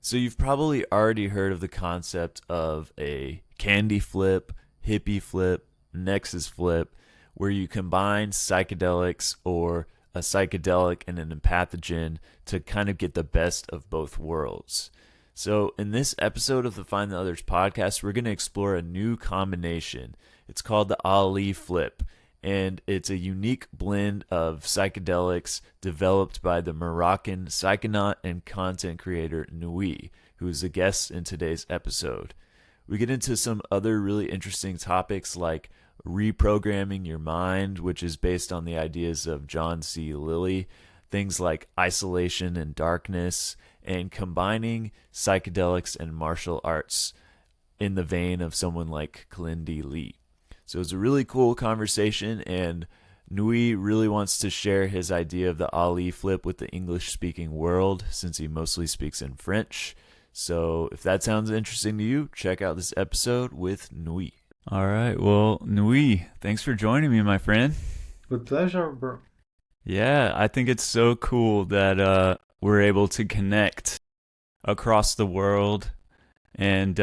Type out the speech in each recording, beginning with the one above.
So you've probably already heard of the concept of a candy flip, hippie flip, nexus flip, where you combine psychedelics or a psychedelic and an empathogen to kind of get the best of both worlds. So, in this episode of the Find the Others podcast, we're going to explore a new combination. It's called the Ali Flip, and it's a unique blend of psychedelics developed by the Moroccan psychonaut and content creator Nuit, who is a guest in today's episode. We get into some other really interesting topics like reprogramming your mind, which is based on the ideas of John C. Lilly, things like isolation and darkness, and combining psychedelics and martial arts in the vein of someone like Kilindi. So it's a really cool conversation, and Nui really wants to share his idea of the Ali flip with the English-speaking world since he mostly speaks in French. So if that sounds interesting to you, check out this episode with Nui. All right, well, Nui, thanks for joining me, my friend. With pleasure, bro. Yeah, I think it's so cool that we're able to connect across the world and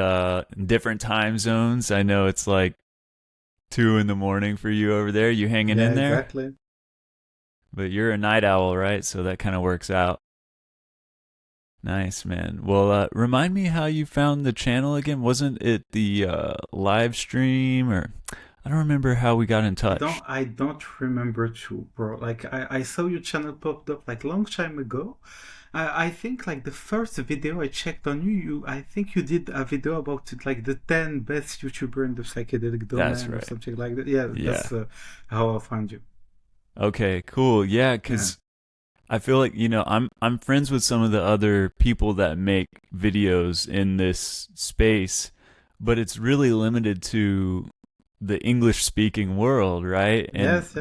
different time zones. I know it's like 2 a.m. for you over there. You hanging in there? Exactly. But you're a night owl, right? So that kind of works out. Nice, man. Well, remind me how you found the channel again. Wasn't it the live stream, or I don't remember how we got in touch. I don't remember too, bro. Like I saw your channel popped up like long time ago. I think like the first video I checked on you, I think you did a video about it, like the 10 best YouTuber in the psychedelic domain. That's right. Or something like that. Yeah, that's how I found you. Okay, cool. Yeah, because I feel like, I'm friends with some of the other people that make videos in this space, but it's really limited to the English-speaking world, right? And yes.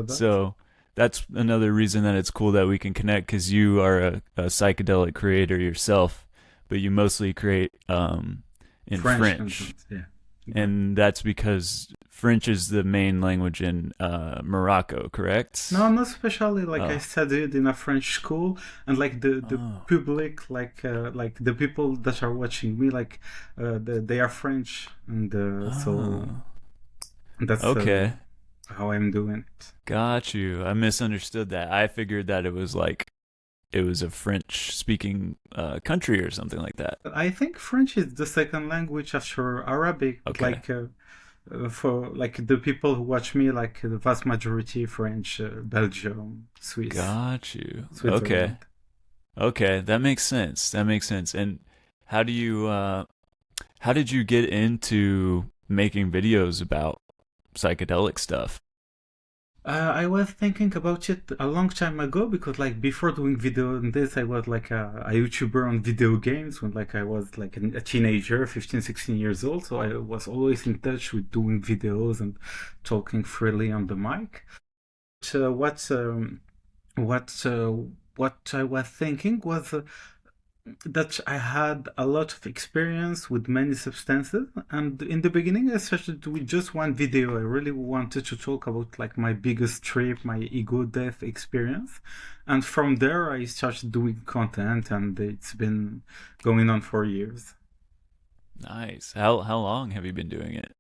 so that's another reason that it's cool that we can connect, because you are a psychedelic creator yourself, but you mostly create in French. Yeah. And that's because French is the main language in Morocco, correct? No, not especially. Like I studied in a French school, and like the public, like the people that are watching me, like they are French, and so that's okay. How I'm doing it. Got you. I misunderstood that. I figured that it was a French-speaking country or something like that. I think French is the second language after Arabic. Okay. Like for like the people who watch me, like the vast majority French, Belgium, Swiss. Got you. Okay, that makes sense. And how did you get into making videos about psychedelic stuff? I was thinking about it a long time ago, because like before doing video on this, I was like a YouTuber on video games when like I was like a teenager, 15, 16 years old. So I was always in touch with doing videos and talking freely on the mic. But, what I was thinking was that I had a lot of experience with many substances, and in the beginning I started with just one video. I really wanted to talk about like my biggest trip, my ego death experience, and from there I started doing content, and it's been going on for years. Nice. How long have you been doing it?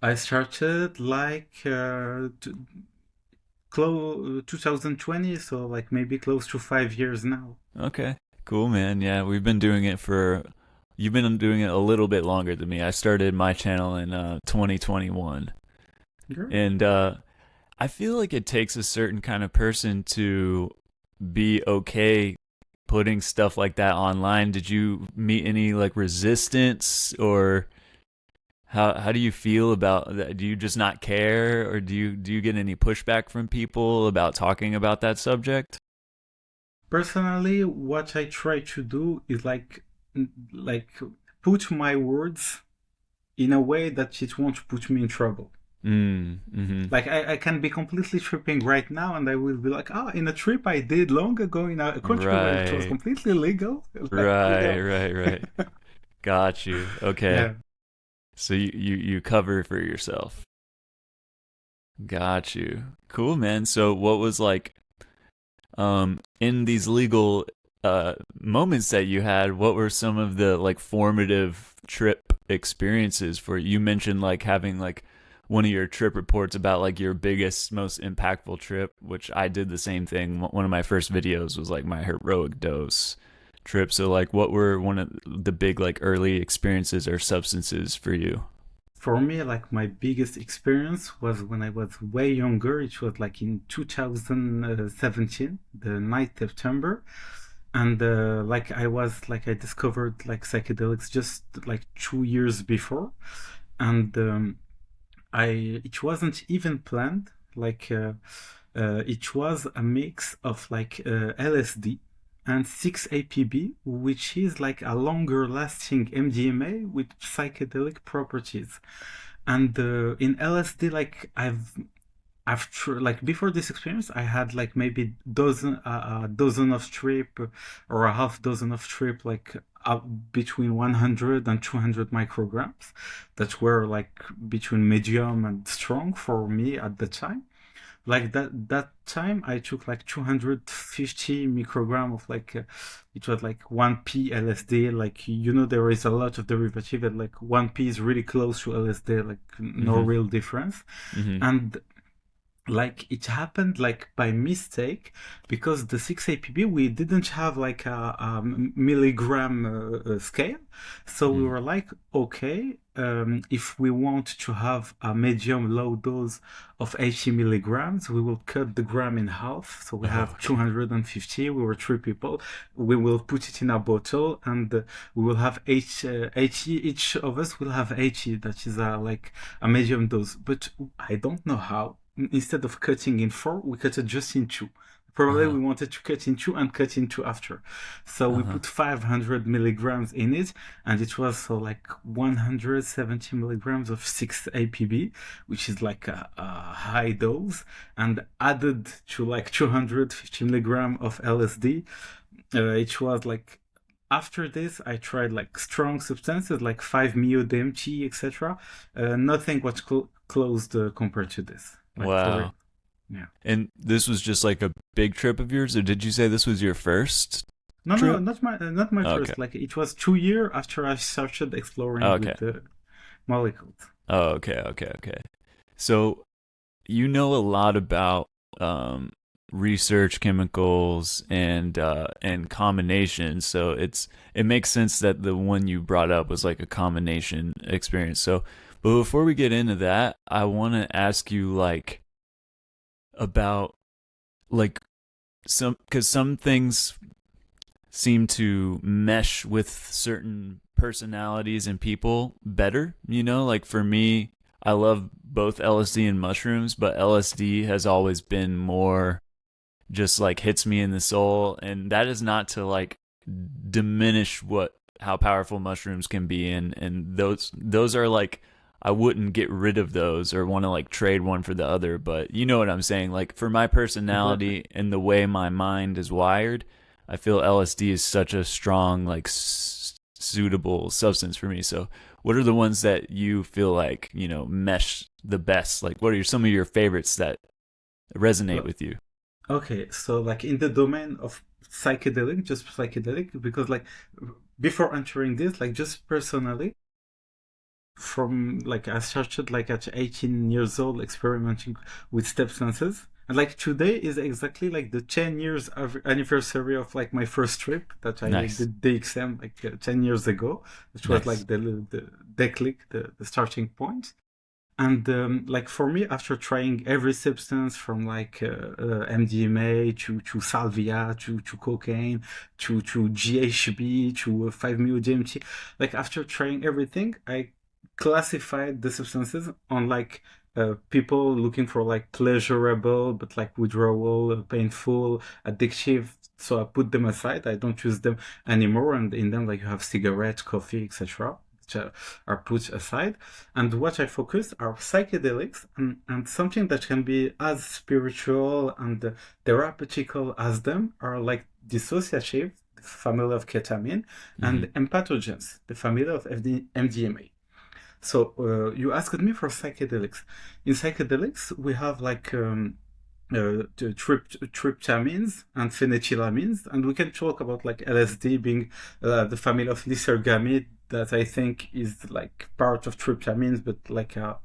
I started like 2020, so like maybe close to 5 years now. Okay. Cool, man. Yeah, you've been doing it a little bit longer than me. I started my channel in 2021. Great. And I feel like it takes a certain kind of person to be okay putting stuff like that online. Did you meet any like resistance, or how do you feel about that? Do you just not care, or do you get any pushback from people about talking about that subject? Personally, what I try to do is like put my words in a way that it won't put me in trouble. Like I can be completely tripping right now, and I will be like, in a trip I did long ago in a country where it was completely legal. Like, right. Got you. Okay. Yeah. So you cover for yourself. Got you. Cool, man. So what was like in these legal moments that you had. What were some of the like formative trip experiences for you? You mentioned like having like one of your trip reports about like your biggest, most impactful trip, which I did the same thing. One of my first videos was like my heroic dose trip. So like what were one of the big like early experiences or substances for you? For me, like my biggest experience was when I was way younger. It was like in 2017, the 9th September. And like I discovered like psychedelics just like 2 years before. And it wasn't even planned. It was a mix of like LSD and 6-APB, which is like a longer lasting MDMA with psychedelic properties. And in LSD, like like before this experience, I had like maybe a dozen of trip or a half dozen of trip, like between 100 and 200 micrograms, that were like between medium and strong for me at the time. Like that time I took like 250 microgram of like it was like 1p LSD. Like there is a lot of derivative, and like 1p is really close to LSD, like no Mm-hmm. real difference. Mm-hmm. And like it happened like by mistake, because the 6-APB we didn't have like a milligram scale. So we Mm-hmm. were like, okay, if we want to have a medium low dose of 80 milligrams, we will cut the gram in half. So we Oh, have okay. 250. We were three people. We will put it in a bottle, and we will have 80. Each of us will have 80. That is like a medium dose. But I don't know how. Instead of cutting in four, we cut it just in two. Probably Uh-huh. we wanted to cut in two and cut in two after. So we Uh-huh. put 500 milligrams in it, and it was so like 170 milligrams of 6-APB, which is like a high dose, and added to like 250 milligram of LSD. It was like after this, I tried like strong substances like 5-MeO DMT, etc. Nothing was close compared to this. Like for real. Wow. Yeah. And this was just like a big trip of yours, or did you say this was your first No, no, trip? not my Okay. first. Like it was 2 years after I started exploring Okay. with the molecules. Oh, okay, okay, okay. So you know a lot about um, research chemicals and combinations. So it makes sense that the one you brought up was like a combination experience. So, but before we get into that, I want to ask you like about like some because some things seem to mesh with certain personalities and people better. Like for me, I love both LSD and mushrooms, but LSD has always been more just like hits me in the soul. And that is not to like diminish what how powerful mushrooms can be. And those are like I wouldn't get rid of those or want to like trade one for the other, but you know what I'm saying? Like for my Exactly. personality and the way my mind is wired, I feel LSD is such a strong, like suitable substance for me. So, what are the ones that you feel like mesh the best? Like, what are some of your favorites that resonate Well, with you? okay, so like in the domain of psychedelic, just psychedelic, because like before entering this, like just personally, from like I started like at 18 years old experimenting with substances. And like today is exactly like the 10 years of anniversary of like my first trip that I Nice, did DXM like 10 years ago, which was nice. like the click, the starting point. And like for me, after trying every substance from like MDMA to salvia to cocaine to GHB to 5-MeO DMT, like after trying everything, I classified the substances on like people looking for like pleasurable but like withdrawal, painful, addictive. So I put them aside. I don't use them anymore. And in them, like you have cigarette, coffee, etc., which are put aside. And what I focus are psychedelics and something that can be as spiritual and therapeutical as them are like dissociative, the family of ketamine, and Hmm. empathogens, the family of MDMA. So you asked me for psychedelics. In psychedelics, we have like tryptamines and phenethylamines, and we can talk about like LSD being the family of lysergamide that I think is like part of tryptamines, but like a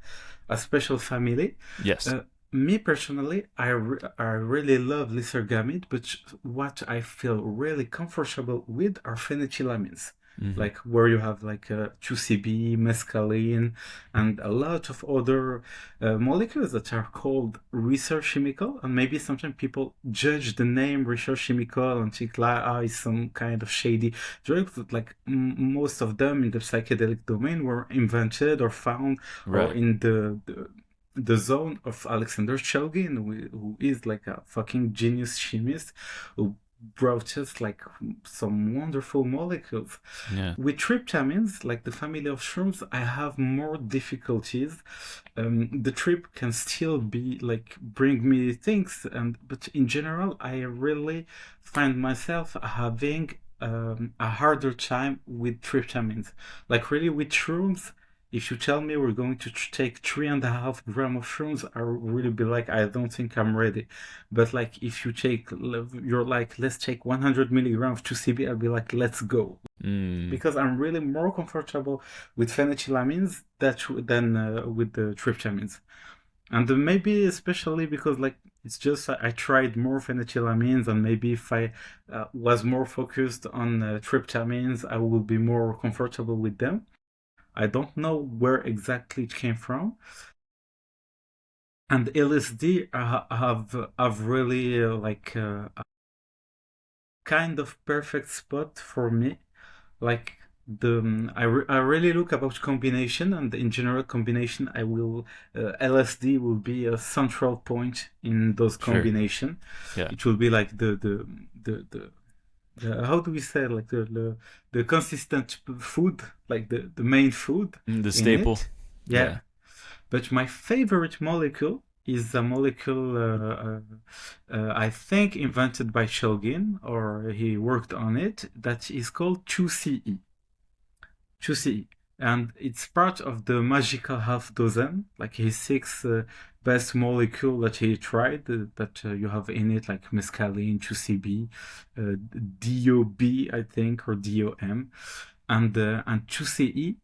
special family. Yes. Me personally, I really love lysergamide, but what I feel really comfortable with are phenethylamines. Mm-hmm. Like where you have like 2CB, mescaline, and a lot of other molecules that are called research chemical. And maybe sometimes people judge the name research chemical and think like, it's some kind of shady drug. But like most of them in the psychedelic domain were invented or found or Right. in the zone of Alexander Shulgin, who is like a fucking genius chemist who brought us like some wonderful molecules. Yeah. With tryptamines, like the family of shrooms, I have more difficulties. The trip can still be like bring me things, but in general, I really find myself having a harder time with tryptamines. Like really with shrooms, if you tell me we're going to take 3.5 grams of shrooms, I will really be like, I don't think I'm ready. But like, if you're like, let's take 100 milligrams of 2CB, I'll be like, let's go. Mm. Because I'm really more comfortable with phenethylamines than with the tryptamines. And maybe especially because like, it's just I tried more phenethylamines, and maybe if I was more focused on tryptamines, I would be more comfortable with them. I don't know where exactly it came from. And LSD have really like a kind of perfect spot for me. Like I really look about combination, and in general combination, I will LSD will be a central point in those Sure. combination. Yeah. It will be like the how do we say, like the consistent food, like the main food The in staple. it. Yeah. Yeah. But my favorite molecule is a molecule I think invented by Shulgin, or he worked on it, that is called 2CE. 2CE. And it's part of the magical half dozen, like his six best molecule that he tried, that you have in it, like mescaline, 2CB, DOB, I think, or DOM, and 2CE.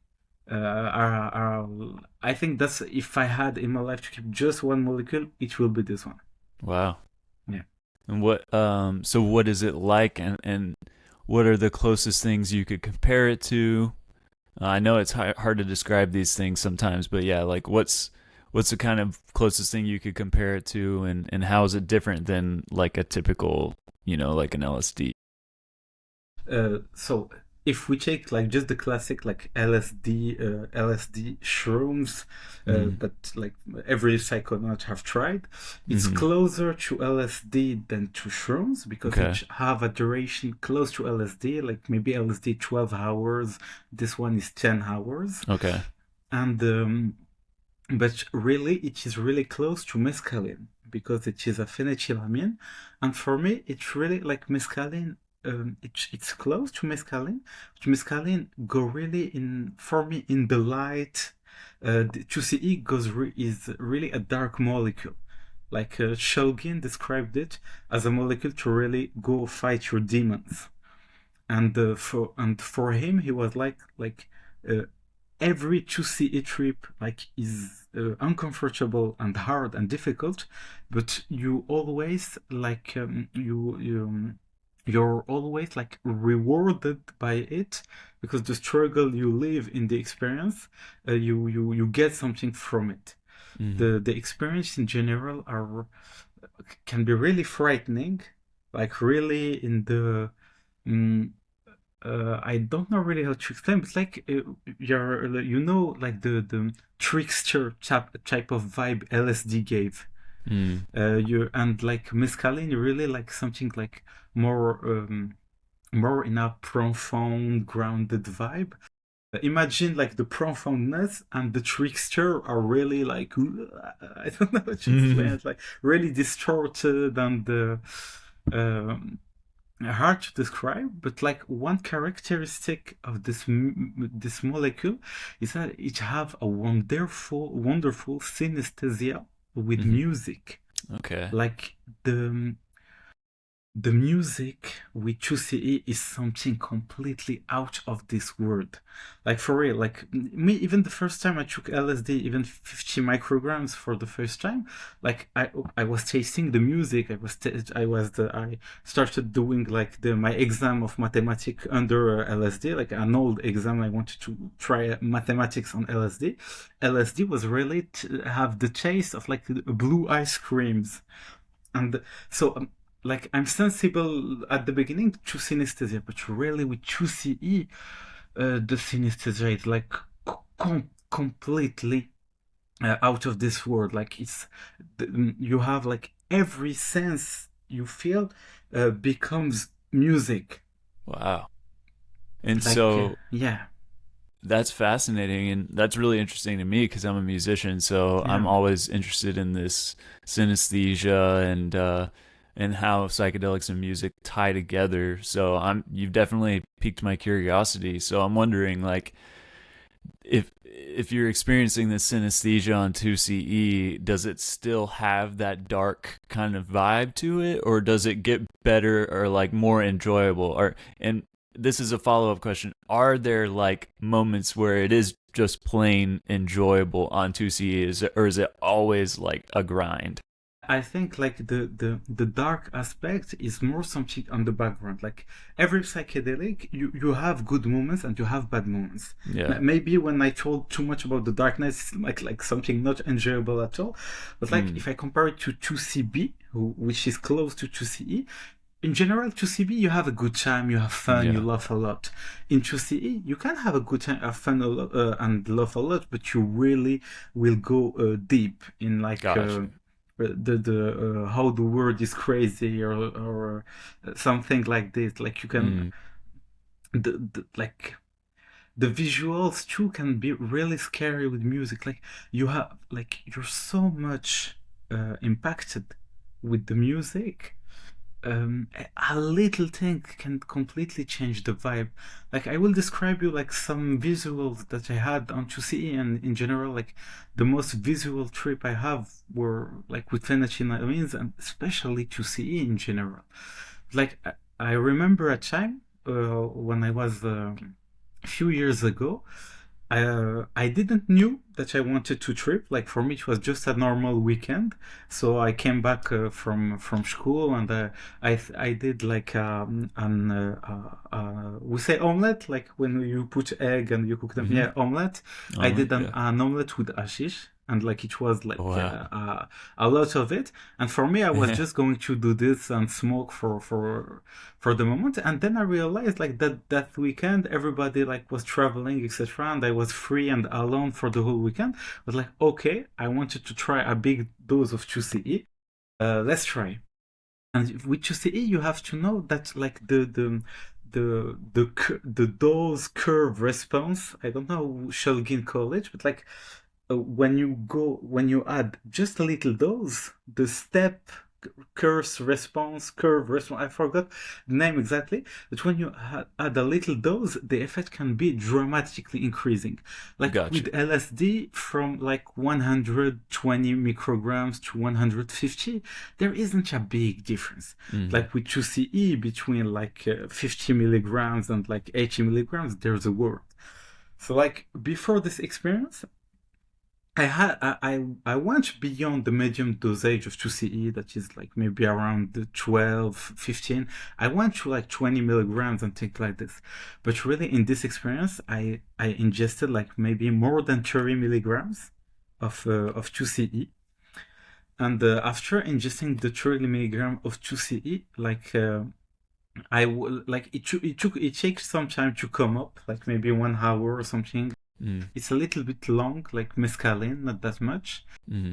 I think that's, if I had in my life to keep just one molecule, it will be this one. Wow. Yeah. And so what is it like, and what are the closest things you could compare it to? I know it's hard to describe these things sometimes, but yeah, like what's the kind of closest thing you could compare it to, and how is it different than like a typical, like an LSD? So if we take like just the classic like LSD shrooms Mm. that like every psychonaut have tried, it's Mm-hmm. closer to LSD than to shrooms, because Okay. it have a duration close to LSD, like maybe LSD 12 hours, this one is 10 hours. Okay. And but really it is really close to mescaline, because it is a phenethylamine, and for me it's really like mescaline. It's close to mescaline. Mescaline go really in, for me, in the light. The 2CE is really a dark molecule. Like Shulgin described it as a molecule to really go fight your demons. And for him, he was like uh, every 2CE trip like is uncomfortable and hard and difficult, but you always like you're always like rewarded by it, because the struggle you live in the experience, you get something from it. Mm-hmm. The experience in general can be really frightening, like really in the I don't know really how to explain, but like like the trickster type of vibe LSD gave. Mm. You and like mescaline, really like something like more more in a profound, grounded vibe. Imagine like the profoundness and the trickster are really like I don't know how to explain Mm-hmm. it, like really distorted and hard to describe, but like one characteristic of this molecule is that it have a wonderful synesthesia with Mm-hmm. music. Okay. Like the the music with 2CE is something completely out of this world. Like for real, like me, even the first time I took LSD, even 50 micrograms for the first time, like I was tasting the music. I started doing like the my exam of mathematics under LSD, like an old exam. I wanted to try mathematics on LSD. LSD was really to have the taste of like blue ice creams, and so like I'm sensible at the beginning to synesthesia, but really with 2CE, the synesthesia is like completely out of this world. Like you have like every sense you feel becomes music. Wow. And Like so yeah, that's fascinating, and that's really interesting to me because I'm a musician. So I'm yeah. always interested in this synesthesia and how psychedelics and music tie together. So you've definitely piqued my curiosity. So I'm wondering, like, if you're experiencing this synesthesia on 2CE, does it still have that dark kind of vibe to it, or does it get better or like more enjoyable? Or and this is a follow-up question. Are there like moments where it is just plain enjoyable on 2CE, or is it always like a grind? I think like the dark aspect is more something on the background. Like every psychedelic, you have good moments and you have bad moments. Yeah. Maybe when I told too much about the darkness, it's like something not enjoyable at all. But like Mm. if I compare it to 2CB, which is close to 2CE, in general, 2CB, you have a good time, you have fun, you Yeah. laugh a lot. In 2CE, you can have a good time, have fun a lot, and laugh a lot, but you really will go deep in like Gotcha. the how the world is crazy or something like this. Like you can Mm. like the visuals too can be really scary with music. Like you have like you're so much impacted with the music, a little thing can completely change the vibe. Like I will describe you like some visuals that I had on 2CE, and in general, like the most visual trip I have were like with phenethylamines and especially 2CE in general. Like I remember a time when I was a few years ago. I didn't knew that I wanted to trip. Like for me, it was just a normal weekend. So I came back from school, and I did like an we say omelette, like when you put egg and you cook them. Mm-hmm. Yeah, omelette. I Omelet. did Yeah. an omelette with hashish, and like it was like Wow. a lot of it. And for me, I was just going to do this and smoke for the moment. And then I realized like that weekend everybody like was traveling, etc., and I was free and alone for the whole weekend. I was like, okay, I wanted to try a big dose of 2CE. Let's try. And with 2CE you have to know that like the dose curve response, I don't know how Shulgin call it, but like when you add just a little dose, the step curve response, I forgot the name exactly, but when you add a little dose, the effect can be dramatically increasing. Like Gotcha. with LSD, from like 120 micrograms to 150, there isn't a big difference. Mm-hmm. Like with 2CE, between like 50 milligrams and like 80 milligrams, there's a world. So like before this experience, I went beyond the medium dosage of 2CE, that is like maybe around the 12, 15. I went to like 20 milligrams and things like this. But really in this experience, I ingested like maybe more than 30 milligrams of 2CE. And after ingesting the 30 milligram of 2CE, like like it takes some time to come up, like maybe 1 hour or something. Mm-hmm. It's a little bit long, like mescaline, not that much. Mm-hmm.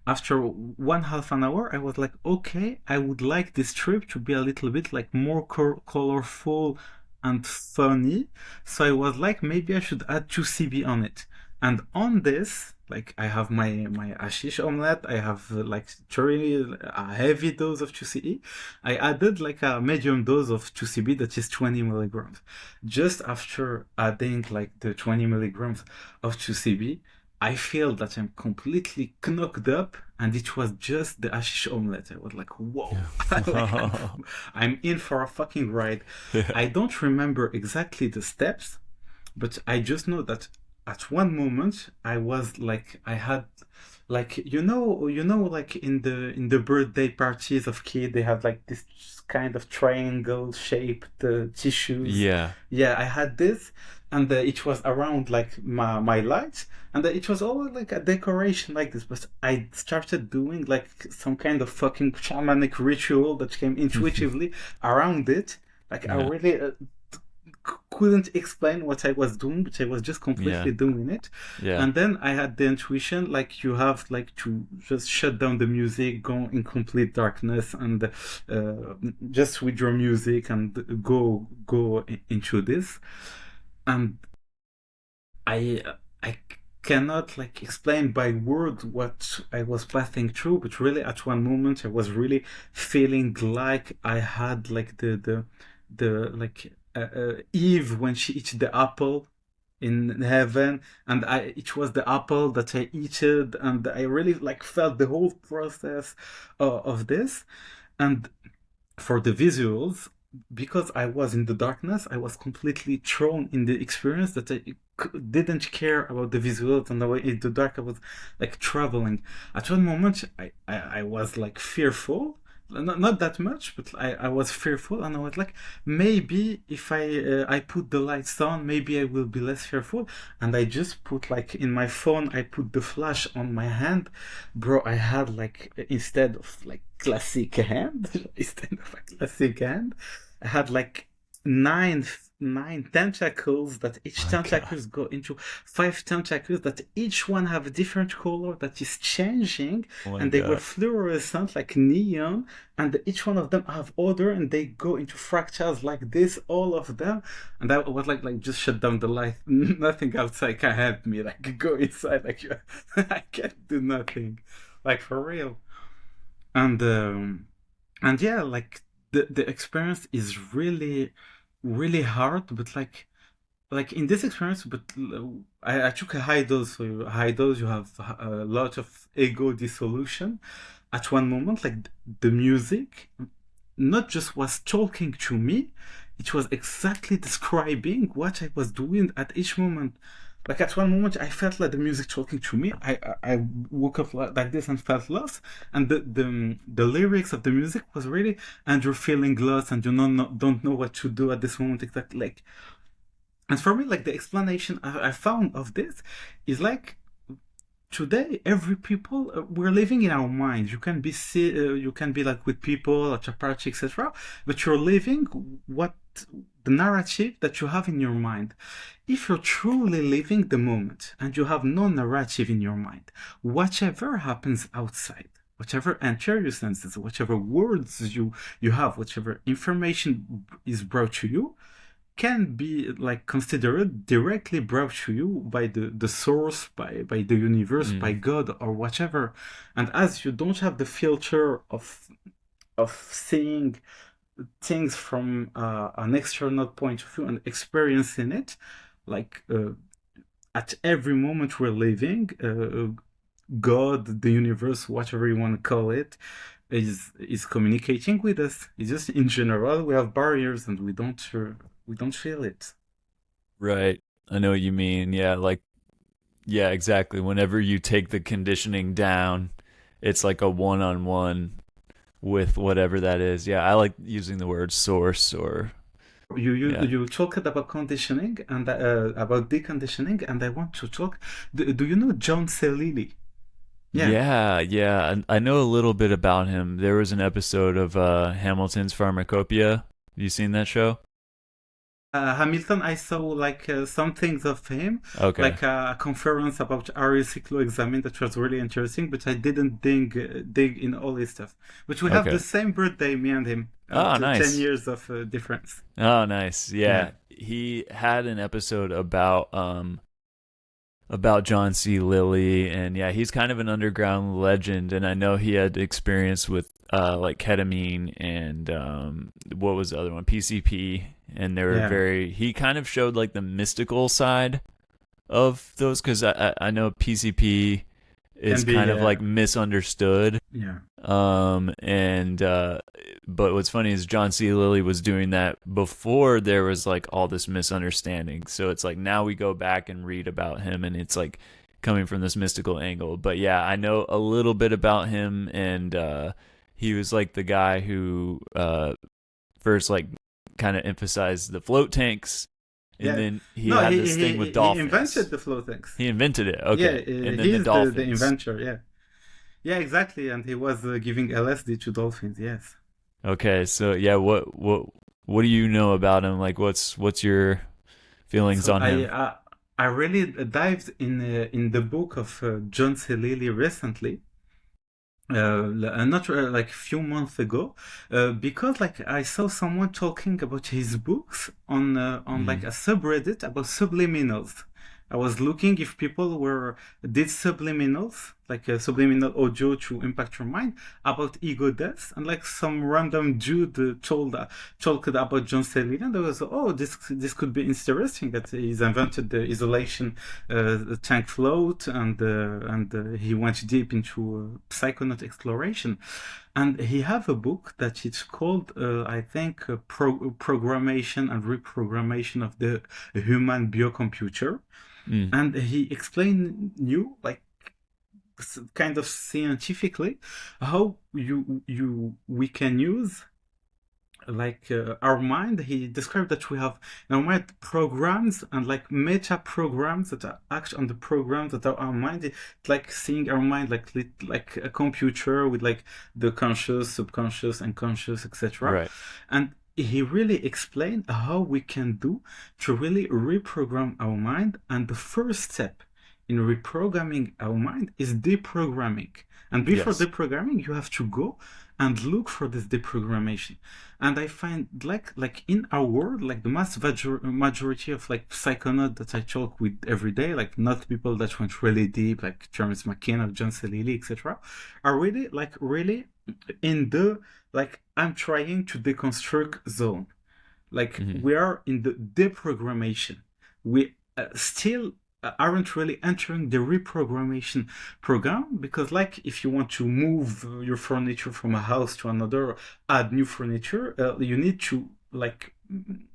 After one half an hour, I was like, okay, I would like this trip to be a little bit like more colorful and funny. So I was like, maybe I should add 2CB on it. And on this, like I have my ashish omelette, I have like a heavy dose of 2CE. I added like a medium dose of 2CB, that is 20 milligrams. Just after adding like the 20 milligrams of 2CB, I feel that I'm completely knocked up, and it was just the hashish omelette. I was like, whoa, like I'm in for a fucking ride. Yeah. I don't remember exactly the steps, but I just know that at one moment I was like, I had like like in the birthday parties of kids, they have like this kind of triangle shaped tissues. Yeah. Yeah, I had this, and it was around like my lights, and it was all like a decoration like this. But I started doing like some kind of fucking shamanic ritual that came intuitively around it. Like I Yeah. really couldn't explain what I was doing, but I was just Yeah. completely doing it. Yeah. And then I had the intuition, like you have like to just shut down the music, go in complete darkness, and just with your music and go into this. And I cannot like explain by word what I was passing through, but really at one moment I was really feeling like I had like the like Eve when she eats the apple in heaven, and it was the apple that I eated, and I really like felt the whole process of this. And for the visuals, because I was in the darkness, I was completely thrown in the experience that I didn't care about the visuals, and the way in the dark I was like traveling. At one moment, I was like fearful. Not that much, but I was fearful, and I was like, maybe if I put the lights on, maybe I will be less fearful. And I just put like in my phone, I put the flash on my hand, bro. I had like instead of like classic hand, instead of a classic hand, I had like nine nine tentacles that each My God. tentacles go into five tentacles that each one have a different color that is changing, Oh my and they were God. fluorescent like neon, and each one of them have order, and they go into fractals like this, all of them. And I was like just shut down the light. Nothing outside can help me, like go inside, like I can't do nothing, like for real. And yeah, like the experience is really really hard, but like in this experience, but I took a high dose. So high dose, you have a lot of ego dissolution at one moment. Like the music not just was talking to me, it was exactly describing what I was doing at each moment. Like at one moment, I felt like the music talking to me. I woke up like this and felt lost, and the lyrics of the music was really, and you're feeling lost, and you don't know what to do at this moment exactly. Like, and for me, like the explanation I found of this is like today every people we're living in our minds. You can be like with people at a party, etc., but you're living what the narrative that you have in your mind. If you're truly living the moment and you have no narrative in your mind, whatever happens outside, whatever enter your senses, whatever words you have, whatever information is brought to you, can be like considered directly brought to you by the source, by the universe, by Mm. God or whatever. And as you don't have the filter of seeing things from an external point of view and experiencing it, like at every moment we're living, God, the universe, whatever you want to call it, is communicating with us. It's just in general we have barriers and we don't feel it. Right. I know what you mean. Yeah, like yeah, exactly. Whenever you take the conditioning down, it's like a one-on-one with whatever that is. Yeah, I like using the word source or yeah. You talked about conditioning and about deconditioning, and I want to talk. Do you know John C. Lilly? Yeah. Yeah, yeah. I know a little bit about him. There was an episode of Hamilton's Pharmacopoeia. You seen that show? Hamilton, I saw like some things of him, Okay. like a conference about Ari cycloexamine that was really interesting, but I didn't dig in all his stuff. But we have the Okay. same birthday, me and him, Oh, 10 nice. years of difference. Oh, nice. Yeah. Yeah. He had an episode about John C. Lilly, and yeah, he's kind of an underground legend, and I know he had experience with like ketamine and what was the other one, PCP, and they were Yeah. very. He kind of showed like the mystical side of those? Because I know PCP Can is be kind of like misunderstood. yeah. And but what's funny is John C. Lilly was doing that before there was like all this misunderstanding. So it's like now we go back and read about him, and it's like coming from this mystical angle. But yeah, I know a little bit about him, and he was like the guy who first like kind of emphasized the float tanks, and Yeah. then he No, had this thing with he invented dolphins. the flow things. He invented it. Yeah, Okay. And then the he's the dolphins. inventor. Yeah. Yeah, exactly. And he was giving LSD to dolphins. Yes. Okay, so yeah, what do you know about him? Like, what's your feelings So on him? I really dived in the book of John C. Lilly recently. Not like a few months ago, because like I saw someone talking about his books on like Mm. a subreddit about subliminals. I was looking if people did subliminals, like a subliminal audio to impact your mind about ego death, and like some random dude talked about John Stelly, and there was this could be interesting that he's invented the isolation tank float, and he went deep into psychonaut exploration, and he have a book that it's called I think programmation and reprogrammation of the human biocomputer, Mm. and he explained you like kind of scientifically how we can use like our mind. He described that we have in our mind programs and like meta programs that are act on the programs that are our mind. It's like seeing our mind like a computer with like the conscious, subconscious, and conscious, etc. Right. And he really explained how we can do to really reprogram our mind. And the first step in reprogramming our mind is deprogramming. And before Yes. deprogramming, you have to go and look for this deprogrammation. And I find like in our world, like the majority of like psychonauts that I talk with every day, like not people that went really deep, like James McKenna, John C. Lilly, etc., are really in the like I'm trying to deconstruct zone. Like Hmm. we are in the deprogrammation. We still aren't really entering the reprogrammation program, because like if you want to move your furniture from a house to another, add new furniture, you need to like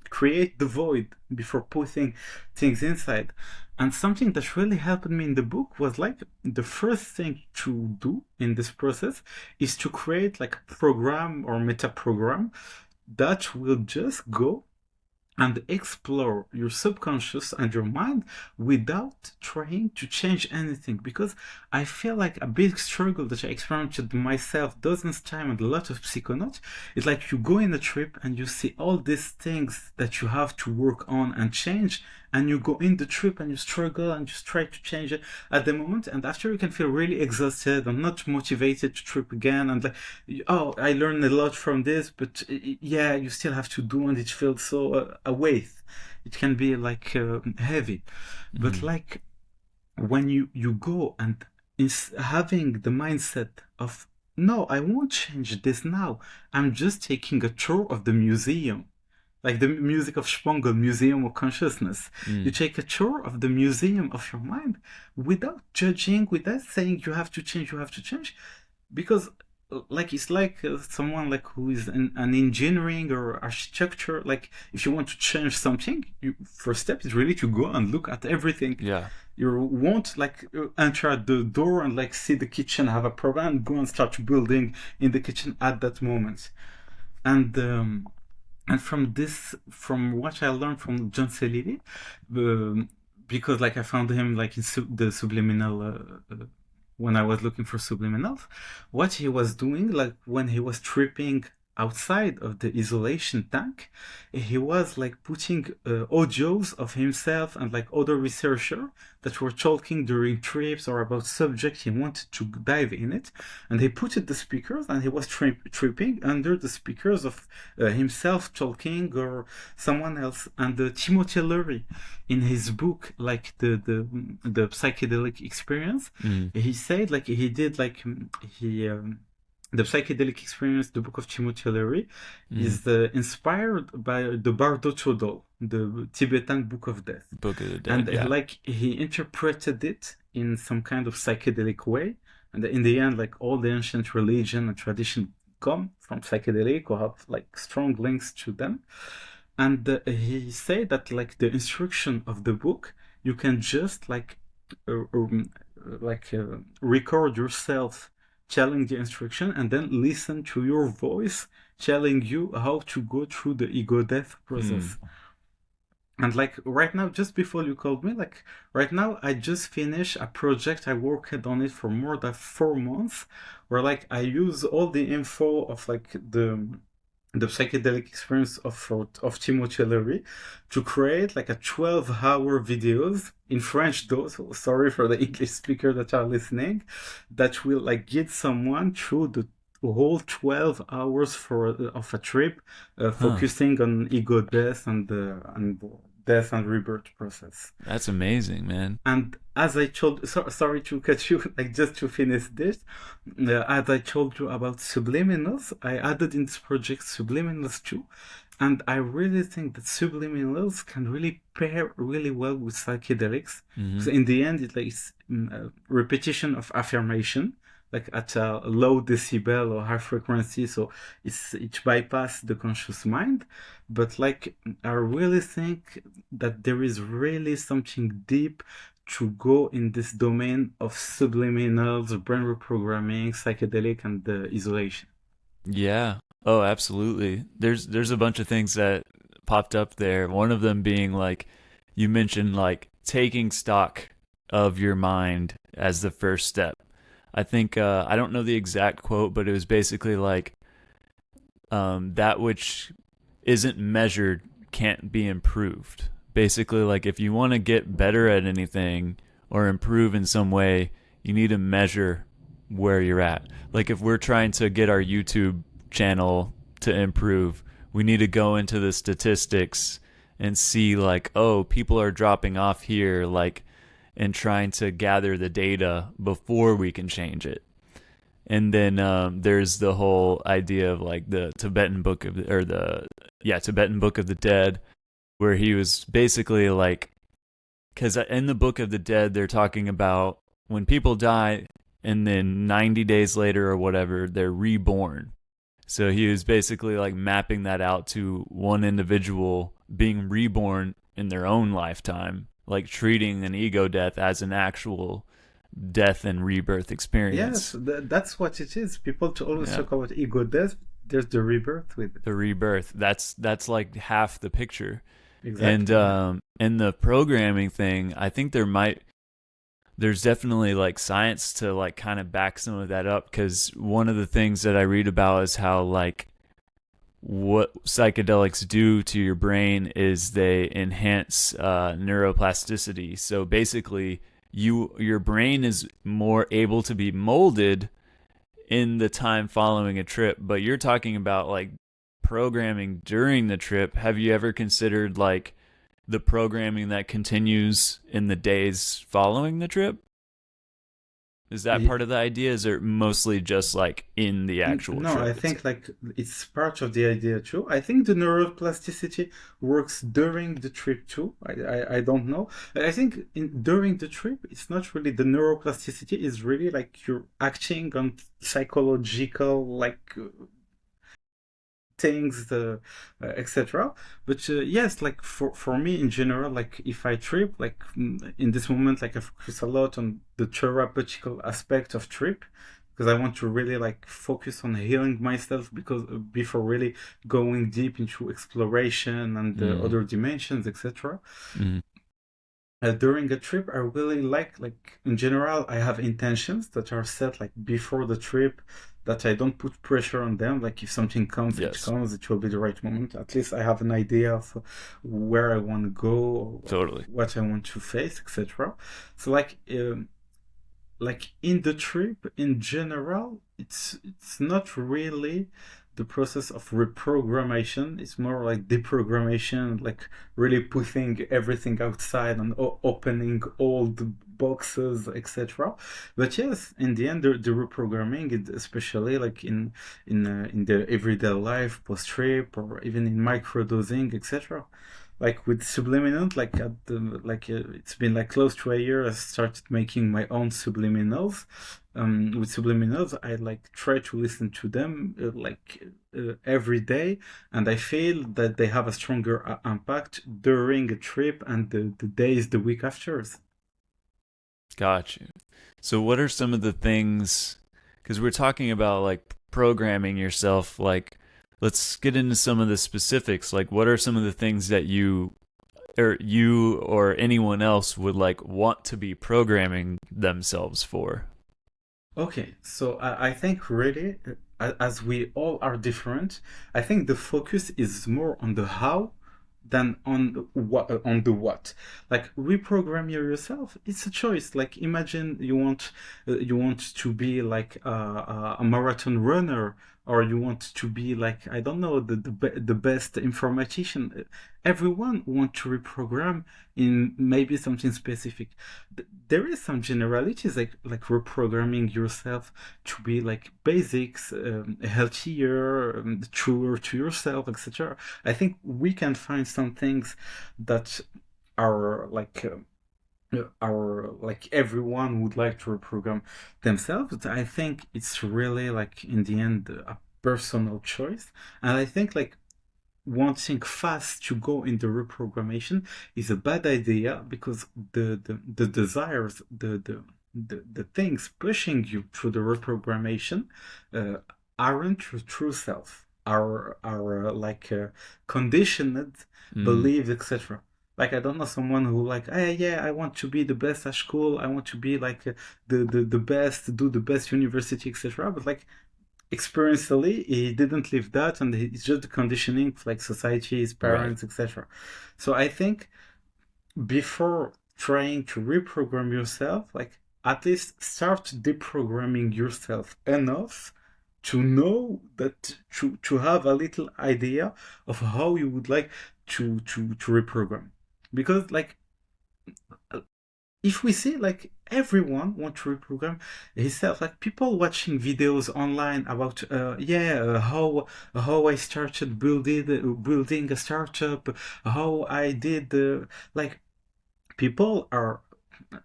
create the void before putting things inside. And something that really helped me in the book was like the first thing to do in this process is to create like a program or meta program that will just go and explore your subconscious and your mind without trying to change anything. Because I feel like a big struggle that I experienced myself dozens of times and a lot of psychonauts is like you go in a trip and you see all these things that you have to work on and change, and you go in the trip and you struggle and just try to change it at the moment, and after you can feel really exhausted and not motivated to trip again, and like, oh, I learned a lot from this, but yeah, you still have to do, and it feels so a weight. It can be like heavy. But Hmm. like when you go and is having the mindset of, no, I won't change this now, I'm just taking a tour of the museum, like the music of Spongel, Museum of Consciousness. You Mm. take a tour of the museum of your mind without judging, without saying you have to change, because like it's like someone like who is an engineering or architecture. Like if you want to change something, you first step is really to go and look at everything. Yeah. You won't like enter at the door and like see the kitchen have a problem and go and start building in the kitchen at that moment. And from what I learned from John Celili, because like I found him like in the subliminal when I was looking for subliminals, what he was doing, like when he was tripping outside of the isolation tank, he was like putting audios of himself and like other researchers that were talking during trips or about subjects he wanted to dive in it, and he put it the speakers and he was tripping under the speakers of himself talking or someone else. And Timothy Leary, in his book like the psychedelic experience, Mm. he said like he did like he the psychedelic experience, the book of Timothy Leary, Mm. is inspired by the Bardo Chodol, the Tibetan Book of Death. Book of the Dead. And Yeah. like he interpreted it in some kind of psychedelic way. And in the end, like all the ancient religion and tradition come from psychedelic or have like strong links to them. And he said that like the instruction of the book, you can just uh, um, record yourself telling the instruction and then listen to your voice telling you how to go through the ego death process. Mm. And like right now, just before you called me, like right now, I just finished a project. I worked on it for more than 4 months, where like I use all the info of like the psychedelic experience of Timothy Leary to create like a 12-hour videos in French though, so sorry for the English speaker that are listening, that will like guide someone through the whole 12 hours of a trip, Huh. focusing on ego death and death and rebirth process. That's amazing, man. And as I told, sorry to cut you, like just to finish this, as I told you about subliminals, I added in this project subliminals too. And I really think that subliminals can really pair really well with psychedelics. Hmm. So in the end, it's like repetition of affirmation, like at a low decibel or high frequency. So it bypass the conscious mind. But like I really think that there is really something deep to go in this domain of subliminals, brain reprogramming, psychedelic, and isolation. Yeah. Oh, absolutely. There's a bunch of things that popped up there. One of them being like you mentioned like taking stock of your mind as the first step. I think I don't know the exact quote, but it was basically like that which isn't measured can't be improved. Basically, like if you want to get better at anything or improve in some way, you need to measure where you're at. Like if we're trying to get our YouTube channel to improve, we need to go into the statistics and see like, oh, people are dropping off here, like, and trying to gather the data before we can change it. And then there's the whole idea of like the Tibetan book of or the Tibetan book of the dead, where he was basically like, because in the book of the dead they're talking about when people die and then 90 days later or whatever they're reborn. So he was basically like mapping that out to one individual being reborn in their own lifetime, like treating an ego death as an actual death and rebirth Yes, experience. that's what it is. People to always Yeah. talk about ego death. There's the rebirth with it. The rebirth. That's like half the picture. And Exactly. Yeah. in the programming thing, I think there's definitely like science to like kind of back some of that up, because one of the things that I read about is how like what psychedelics do to your brain is they enhance neuroplasticity. So basically, your brain is more able to be molded in the time following a trip. But you're talking about like programming during the trip. Have you ever considered like the programming that continues in the days following the trip? Is that part of the idea? Is it mostly just like in the actual No, I trip itself? think like it's part of the idea too. I think the neuroplasticity works during the trip too. I don't know. I think during the trip, it's not really the neuroplasticity. It's really like you're acting on psychological like things, etc. But yes, like for me in general, like if I trip, like in this moment, like I focus a lot on the therapeutical aspect of trip because I want to really like focus on healing myself because before really going deep into exploration and Mm. other dimensions, etc. Mm. During a trip, I really like in general, I have intentions that are set like before the trip that I don't put pressure on them. Like if something comes, it Yes, comes, it will be the right moment. At least I have an idea of where I want to go, totally. what I want to face, etc. So like in the trip in general, it's not really the process of reprogrammation. It's more like deprogrammation, like really putting everything outside and opening all the boxes, etc. But yes, in the end, the reprogramming, especially like in the everyday life, post trip, or even in microdosing, etc. Like with subliminals, it's been like close to a year. I started making my own subliminals. With subliminals, I like try to listen to them every day, and I feel that they have a stronger impact during a trip and the days, the week after. Got you. So, what are some of the things? Because we're talking about like programming yourself. Like, let's get into some of the specifics. Like, what are some of the things that you or anyone else would like want to be programming themselves for? Okay, so I think really, as we all are different, I think the focus is more on the how than on the what. Like reprogram yourself, it's a choice. Like imagine you want to be like a marathon runner, or you want to be like I don't know the best informatician. Everyone want to reprogram in maybe something specific. There is some generalities like reprogramming yourself to be like basics, healthier, truer to yourself, etc. I think we can find some things that are like everyone would like to reprogram themselves. But I think it's really like in the end a personal choice, and I think like wanting fast to go into reprogrammation is a bad idea because the desires the things pushing you through the reprogrammation uh, aren't your true self are conditioned Mm, beliefs, etc. Like I don't know someone who like hey yeah I want to be the best at school, I want to be like the best, do the best university, etc. But like experientially he didn't live that, and it's just the conditioning of like society, his right. parents, etc. So I think before trying to reprogram yourself, like at least start deprogramming yourself enough to know that to have a little idea of how you would like to reprogram, because like if we see like everyone want to reprogram himself, like people watching videos online about how I started building a startup, how I did like people are,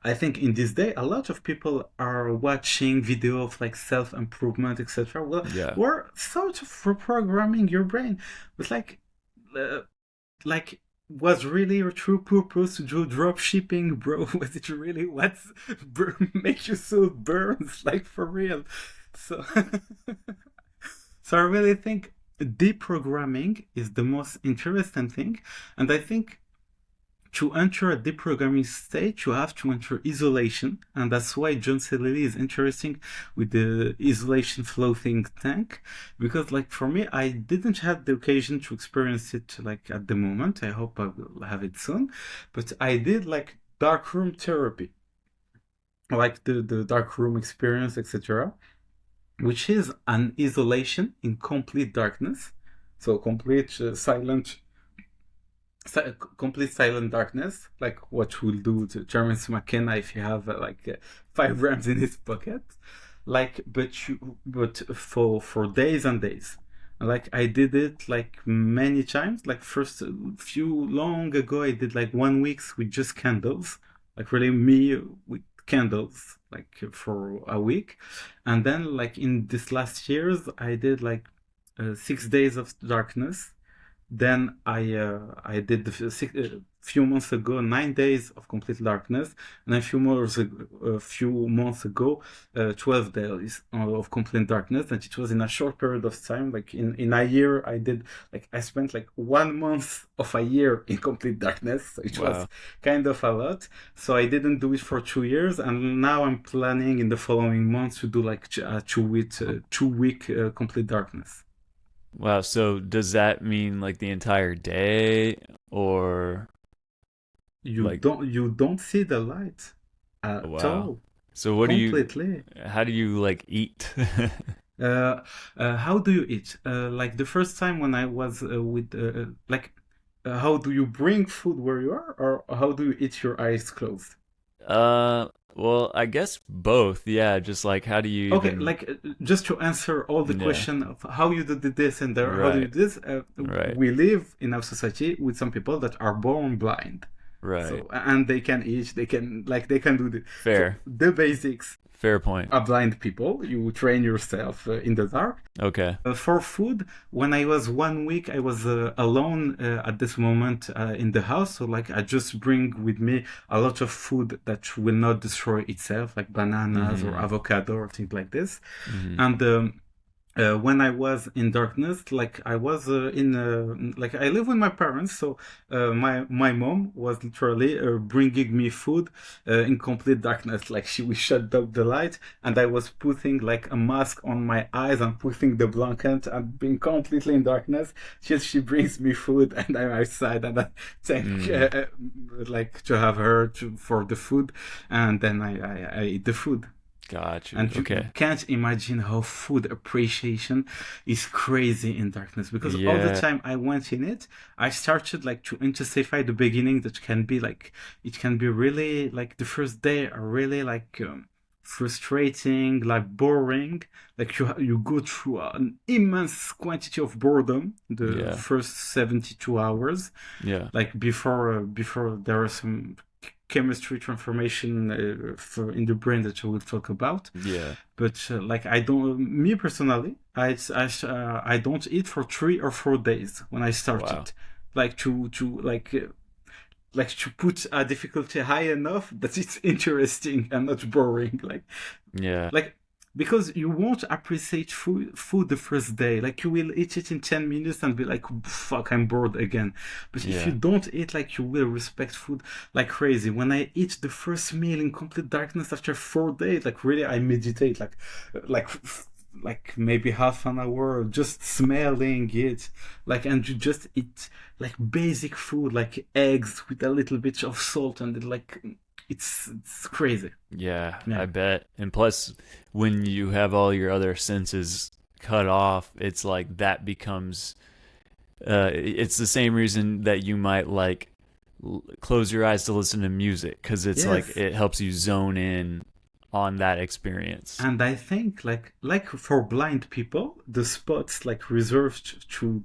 I think in this day a lot of people are watching video of like self-improvement, etc. Well, Yeah. we're sort of reprogramming your brain, but uh, like was really your true purpose to do drop shipping, bro? Was it really what make you so burns, like for real? So so I really think deprogramming is the most interesting thing, and I think to enter a deprogramming state, you have to enter isolation, and that's why John C. Lilly is interesting with the isolation floating tank, because, like, for me, I didn't have the occasion to experience it like at the moment. I hope I will have it soon, but I did like dark room therapy, like the dark room experience, etc., which is an isolation in complete darkness, so complete silent complete silent darkness, like what will do to Terence McKenna if you have 5 grams in his pocket, like but for days and days. Like I did it like many times. Like first, few long ago, I did like 1 week with just candles, like really me with candles, like for a week, and then like in this last years, I did like 6 days of darkness. Then I did few months ago 9 days of complete darkness, and a few months ago 12 days of complete darkness. And it was in a short period of time. Like in a year, I spent like 1 month of a year in complete darkness. So it was Wow. kind of a lot. So I didn't do it for 2 years, and now I'm planning in the following months to do like a 2 week complete darkness. Wow. So does that mean like the entire day or like You don't see the light at wow. all, So completely. how do you like eat? uh, how do you eat? Like the first time when I was with how do you bring food where you are, or how do you eat your eyes closed? uh Well, I guess both. Yeah, just like how do you Okay, even? like just to answer all the Yeah. question of how you do this and there, how do you Right. do this, Right. we live in our society with some people that are born blind. Right. So, and they can eat, they can do so Fair. the basics Fair point. are blind people. You train yourself in the dark. Okay. For food, when I was 1 week, I was alone at this moment in the house. So, like, I just bring with me a lot of food that will not destroy itself, like bananas or Mm-hmm. avocado or things like this. Mm-hmm. And when I was in darkness, like I was like I live with my parents, so my mom was literally bringing me food in complete darkness. Like we shut up the light, and I was putting like a mask on my eyes and putting the blanket and being completely in darkness. She brings me food, and I'm outside, and I thank Mm. like to have her for the food, and then I eat the food. Got you. And you Okay. can't imagine how food appreciation is crazy in darkness because all the Yeah. time I went in it, I started like to intensify the beginning that can be like, it can be really like the first day are really like frustrating, like boring. Like you go through an immense quantity of boredom the Yeah. first 72 hours Yeah. like before there are some chemistry transformation in the brain that I will talk about. Yeah. But like I don't, me personally, I don't eat for 3 or 4 days when I Wow. started, like like to put a difficulty high enough that it's interesting and not boring. Yeah. Like because you won't appreciate food the first day. Like you will eat it in 10 minutes and be like, fuck, I'm bored again. But if you Yeah. don't eat, like you will respect food like crazy. When I eat the first meal in complete darkness after 4 days, like really I meditate like like maybe half an hour just smelling it, like, and you just eat like basic food like eggs with a little bit of salt and it, like it's crazy. Yeah, Yeah. I bet. And plus, when you have all your other senses cut off, it's like that becomes. It's the same reason that you might like close your eyes to listen to music because it's like Yes. it helps you zone in on that experience. And I think like for blind people, the spots like reserved to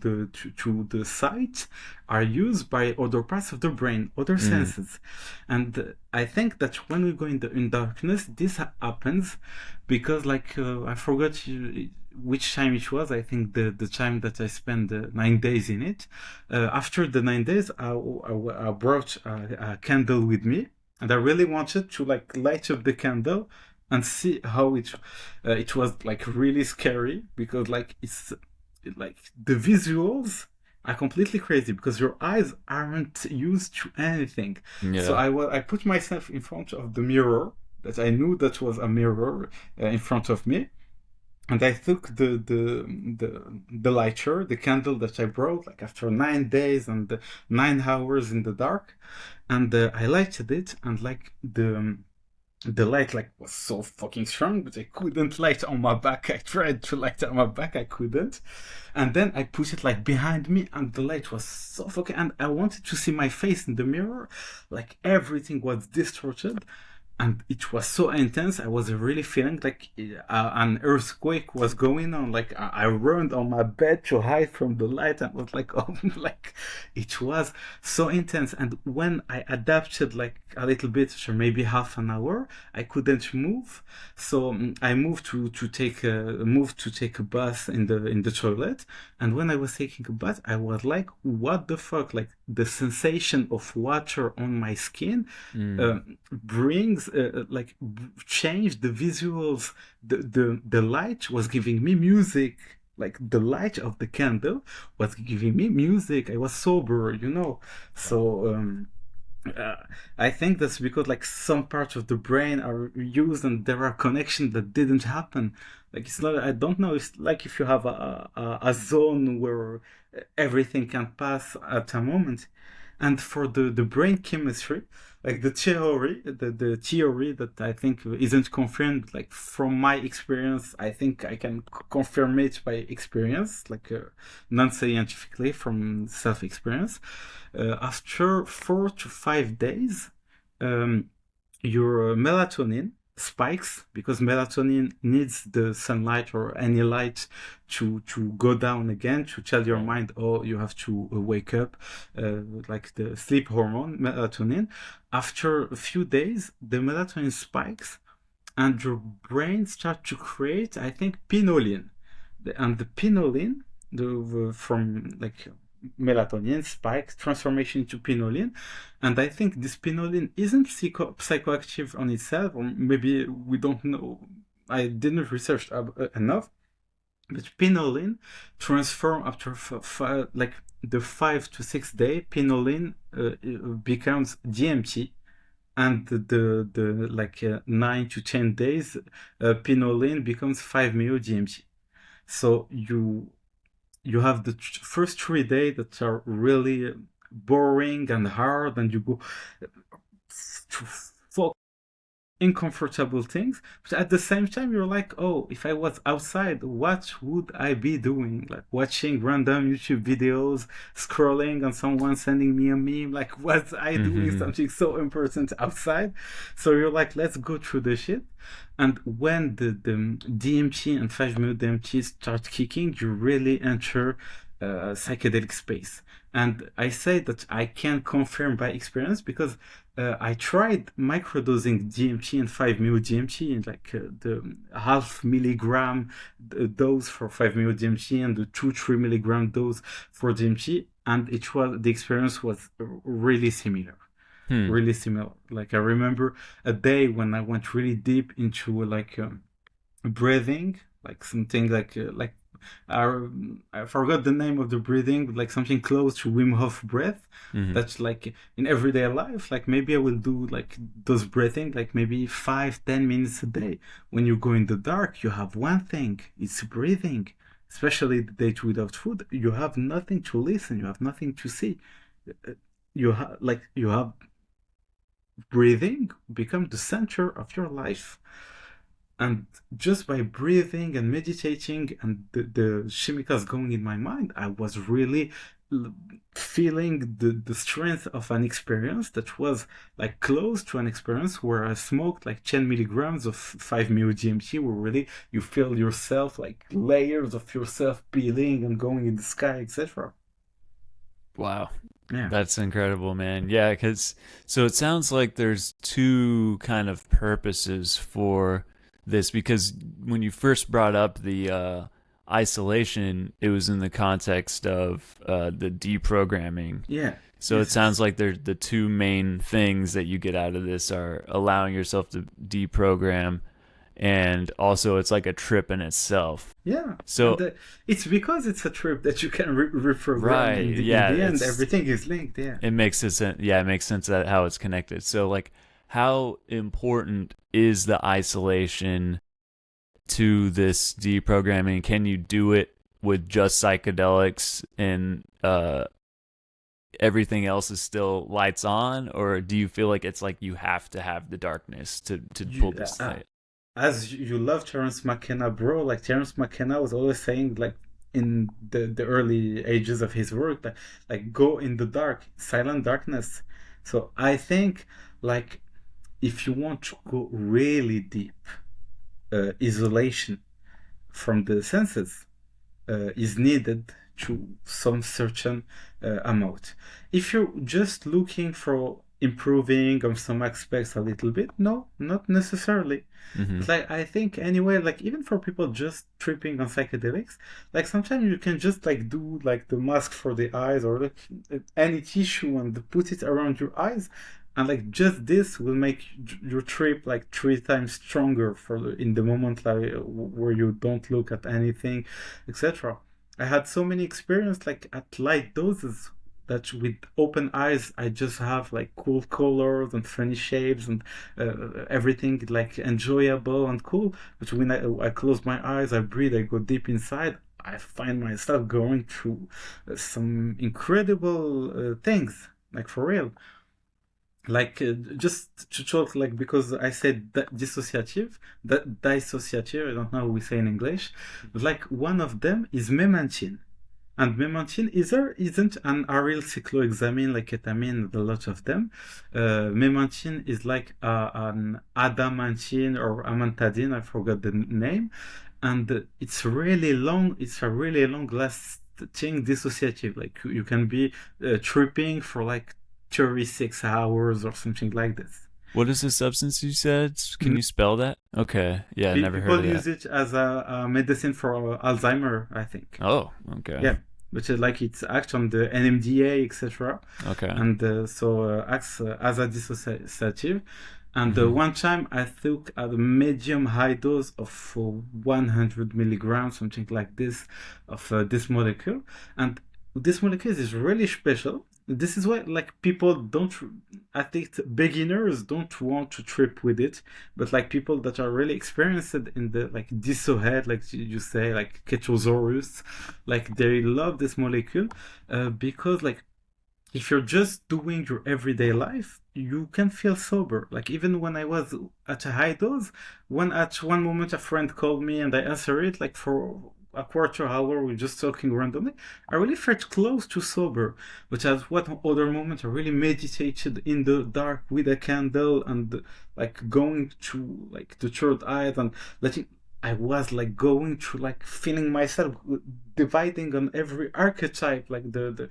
the sight are used by other parts of the brain, other Mm, senses. And I think that when we go in darkness, this happens because like I forgot which time it was. I think the time that I spent 9 days in it. After the 9 days, I brought a candle with me. And I really wanted to like light up the candle and see how it was like really scary because like it's like the visuals are completely crazy because your eyes aren't used to anything. So yeah. I put myself in front of the mirror that I knew that was a mirror in front of me, and I took the lighter, the candle that I brought, like after 9 days and 9 hours in the dark, and I lighted it, and like the light like was so fucking strong, but I couldn't light on my back. I tried to light on my back, I couldn't. And then I put it like behind me, and the light was so fucking. And I wanted to see my face in the mirror, like everything was distorted, and it was so intense. I was really feeling like an earthquake was going on. Like I ran on my bed to hide from the light, and was like, oh, like it was so intense. And when I adapted like a little bit, for maybe half an hour, I couldn't move. So I moved to take a bath in the toilet. And when I was taking a bath, I was like, what the fuck? Like the sensation of water on my skin Mm, brings like changed the visuals. The light was giving me music, like the light of the candle was giving me music. I was sober, you know. So uh, I think that's because like some parts of the brain are used and there are connections that didn't happen. Like it's not, I don't know, it's like if you have a zone where everything can pass at a moment. And for the brain chemistry, like the theory that I think isn't confirmed, like from my experience, I think I can confirm it by experience, like non-scientifically from self-experience. After 4 to 5 days, um, your melatonin spikes because melatonin needs the sunlight or any light to go down again to tell your Right. mind, oh, you have to wake up, like the sleep hormone melatonin. After a few days, the melatonin spikes and your brain starts to create, I think, pinolin. And the pinolin, from like melatonin spikes transformation into pinolin, and I think this pinolin isn't psychoactive on itself, or maybe we don't know. I didn't research enough, but pinolin transform after like the 5 to 6 day. Pinolin becomes DMT, and the like 9 to 10 days, pinolin becomes 5-meo DMT. So you have the first 3 days that are really boring and hard, and you go to focus uncomfortable things, but at the same time you're like, oh, if I was outside, what would I be doing? Like watching random YouTube videos, scrolling on someone sending me a meme, like was I doing Mm-hmm. something so important outside? So you're like, let's go through the shit. And when the DMT and 5-meo DMT start kicking, you really enter psychedelic space. And I say that I can confirm by experience because I tried microdosing DMT and 5-meo DMT, and like the half milligram dose for 5-meo DMT and the 2-3 milligram dose for DMT, and the experience was really similar. Hmm. Really similar. Like I remember a day when I went really deep into like breathing, like something like I forgot the name of the breathing, but like something close to Wim Hof breath. Mm-hmm. That's like in everyday life. Like maybe I will do like those breathing, like maybe 5-10 minutes a day. When you go in the dark, you have one thing: it's breathing. Especially the days without food, you have nothing to listen, you have nothing to see. You have breathing become the center of your life. And just by breathing and meditating and the chemicals going in my mind, I was really feeling the strength of an experience that was like close to an experience where I smoked like 10 milligrams of 5-meo DMT, where really you feel yourself, like layers of yourself peeling and going in the sky, etc. Wow. Yeah. That's incredible, man. Yeah, because so it sounds like there's two kind of purposes for this, because when you first brought up the isolation, it was in the context of the deprogramming. Yeah. So it Yes, sounds yes. like the two main things that you get out of this are allowing yourself to deprogram, and also it's like a trip in itself. Yeah, So and it's because it's a trip that you can reprogram. right, In yeah, the end, it's everything is linked. Yeah. it makes sense. Yeah, it makes sense that how it's connected. So like, how important is the isolation to this deprogramming? Can you do it with just psychedelics and everything else is still lights on, or do you feel like it's like you have to have the darkness to pull You, this thing? as you love Terence McKenna, bro, like Terence McKenna was always saying, like in the early ages of his work, like go in the dark, silent darkness. So I think, like, if you want to go really deep, isolation from the senses is needed to some certain amount. If you're just looking for improving on some aspects a little bit, no, not necessarily. Mm-hmm. But like I think anyway, like even for people just tripping on psychedelics, like sometimes you can just like do like the mask for the eyes or like any tissue and put it around your eyes, and like just this will make your trip like 3 times stronger for in the moment, like where you don't look at anything, etc. I had so many experience like at light doses that with open eyes I just have like cool colors and funny shapes and everything like enjoyable and cool. But when I close my eyes, I breathe, I go deep inside, I find myself going through some incredible things, like for real. Like just to talk, like because I said dissociative, that dissociative, I don't know how we say in English, but like one of them is memantine. And memantine either isn't an aryl cyclohexamine like ketamine, a lot of them. Memantine is like an adamantine or amantadine, I forgot the name. And it's really long, it's a really long lasting dissociative. Like you can be tripping for like 36 hours or something like this. What is the substance you said? Can you spell that? Okay. Yeah, never heard People of use that. it as a medicine for Alzheimer, I think. Oh, okay. Yeah, which is like it's acts on the NMDA, etc. Okay. And so acts as a dissociative. And one time I took a medium high dose of 100 milligrams, something like this, of this molecule. And this molecule is really special. This is why, like, people don't, I think beginners don't want to trip with it, but like people that are really experienced in the like disso head, like you say, like Ketosaurus, like they love this molecule because like if you're just doing your everyday life, you can feel sober. Like even when I was at a high dose, when at one moment a friend called me and I answered it, like for a quarter hour, we're just talking randomly. I really felt close to sober, but at what other moment I really meditated in the dark with a candle and like going to like the third eye and letting. I was like going through like feeling myself dividing on every archetype, like the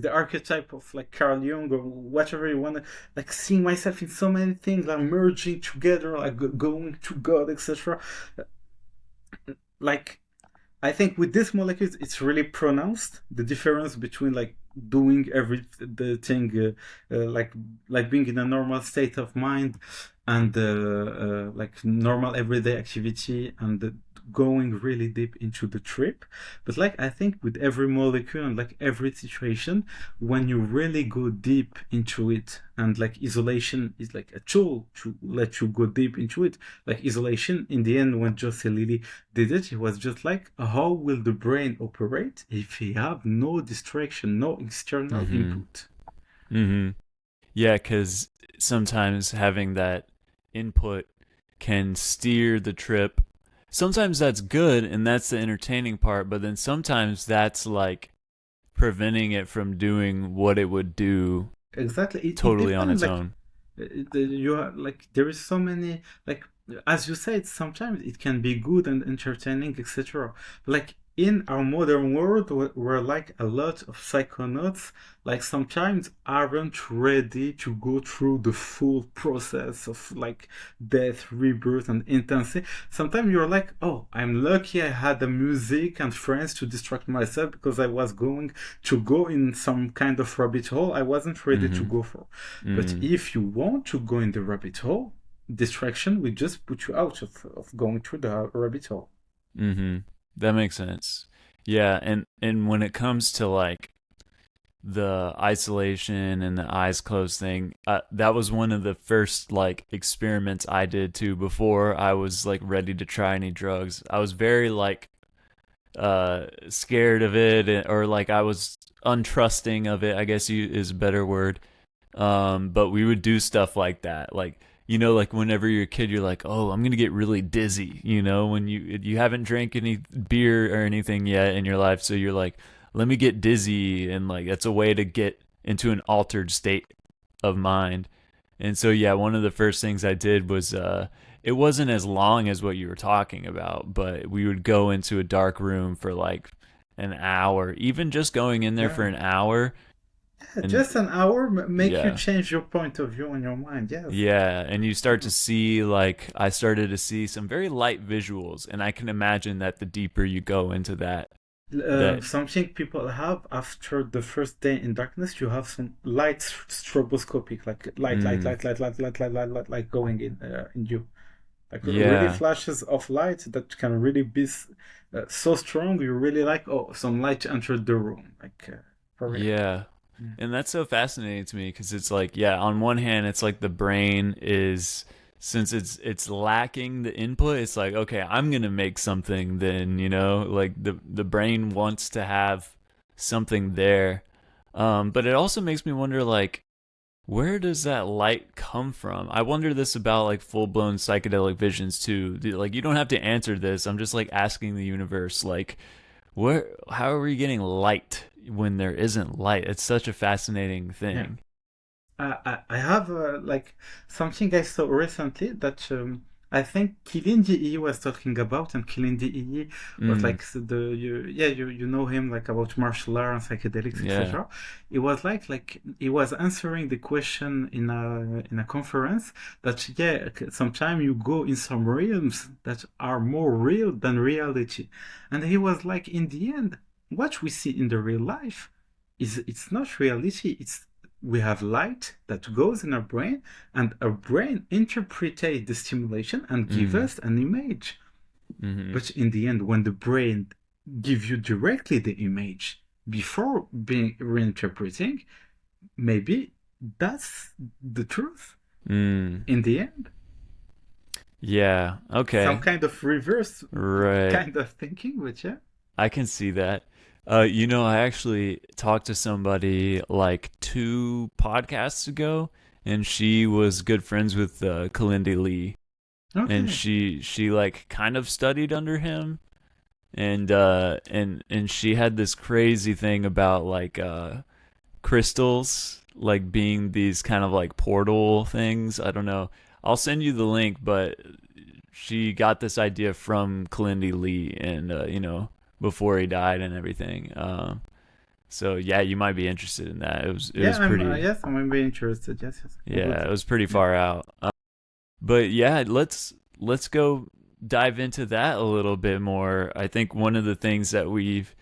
archetype of like Carl Jung or whatever you want, like seeing myself in so many things, like merging together, like going to God, etc. Like I think with this molecule, it's really pronounced the difference between like doing every the thing like being in a normal state of mind and like normal everyday activity and going really deep into the trip. But like I think with every molecule and like every situation, when you really go deep into it, and like isolation is like a tool to let you go deep into it. Like isolation, in the end, when Jose Lilly did it, it was just like, how will the brain operate if you have no distraction, no external input? Yeah, because sometimes having that input can steer the trip. Sometimes that's good and that's the entertaining part, but then sometimes that's like preventing it from doing what it would do Exactly. It totally on depends. its Like own. you are like there is so many like as you said. Sometimes it can be good and entertaining, etc. Like in our modern world, where like a lot of psychonauts, like sometimes aren't ready to go through the full process of like death, rebirth, and intensity. Sometimes you're like, oh, I'm lucky I had the music and friends to distract myself because I was going to go in some kind of rabbit hole I wasn't ready to go for. But if you want to go in the rabbit hole, distraction will just put you out of going through the rabbit hole. That makes sense. Yeah, and when it comes to like the isolation and the eyes closed thing, that was one of the first like experiments I did too before I was like ready to try any drugs. I was very like scared of it, or like I was untrusting of it, I guess is a better word. But we would do stuff like that, like like whenever you're a kid, you're like, oh, I'm gonna get really dizzy, when you haven't drank any beer or anything yet in your life, so you're like, let me get dizzy, and like that's a way to get into an altered state of mind. And so yeah, one of the first things I did was it wasn't as long as what you were talking about, but we would go into a dark room for like an hour, even just going in there for an hour. And just an hour make you yeah. change your point of view in your mind. Yes. Yeah, and you start to see, like, I started to see some very light visuals, and I can imagine that the deeper you go into that Something people have after the first day in darkness, you have some light stroboscopic, like light going in you, like really yeah, flashes of light that can really be so strong. You really like, oh, some light entered the room, like for real. yeah. And that's so fascinating to me because it's like, yeah, on one hand, it's like the brain is, since it's lacking the input, it's like, okay, I'm gonna make something then, like the brain wants to have something there. But it also makes me wonder, like, where does that light come from? I wonder this about like full blown psychedelic visions too. Like, you don't have to answer this. I'm just like asking the universe, like, Where? How are we getting light when there isn't light? It's such a fascinating Yeah. thing. I have like something I saw recently that I think Kilindi was talking about, and Kilindi was Mm, like you know him like about martial arts, psychedelics, yeah. etc. It was like he was answering the question in a conference that sometimes you go in some realms that are more real than reality, and he was like, in the end, what we see in the real life is it's not reality. It's we have light that goes in our brain, and our brain interprets the stimulation and give Mm, us an image. mm-hmm. But in the end, when the brain gives you directly the image before being reinterpreting, maybe that's the truth Mm, in the end. yeah. Some Okay. kind of reverse Right. kind of thinking, but yeah. I can see that. I actually talked to somebody like 2 podcasts ago, and she was good friends with Kilindi Lee, and Okay. she like kind of studied under him, and she had this crazy thing about like crystals like being these kind of like portal things. I don't know. I'll send you the link, but she got this idea from Kilindi Lee, and before he died and everything. So yeah, you might be interested in that. It was Yeah, I'm pretty yes, I'm very interested. Yes, yes. I yeah, would. it was pretty Yeah. far out. But yeah, let's go dive into that a little bit more. I think one of the things that we've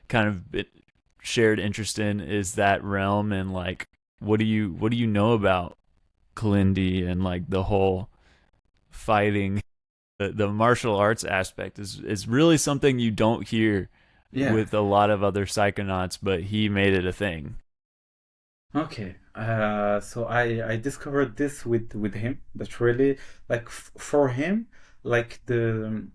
kind of shared interest in is that realm, and like what do you know about Kalindi and like the whole fighting, the martial arts aspect is really something you don't hear Yeah. with a lot of other psychonauts, but he made it a thing. Okay. So I discovered this with him. That really like for him, like the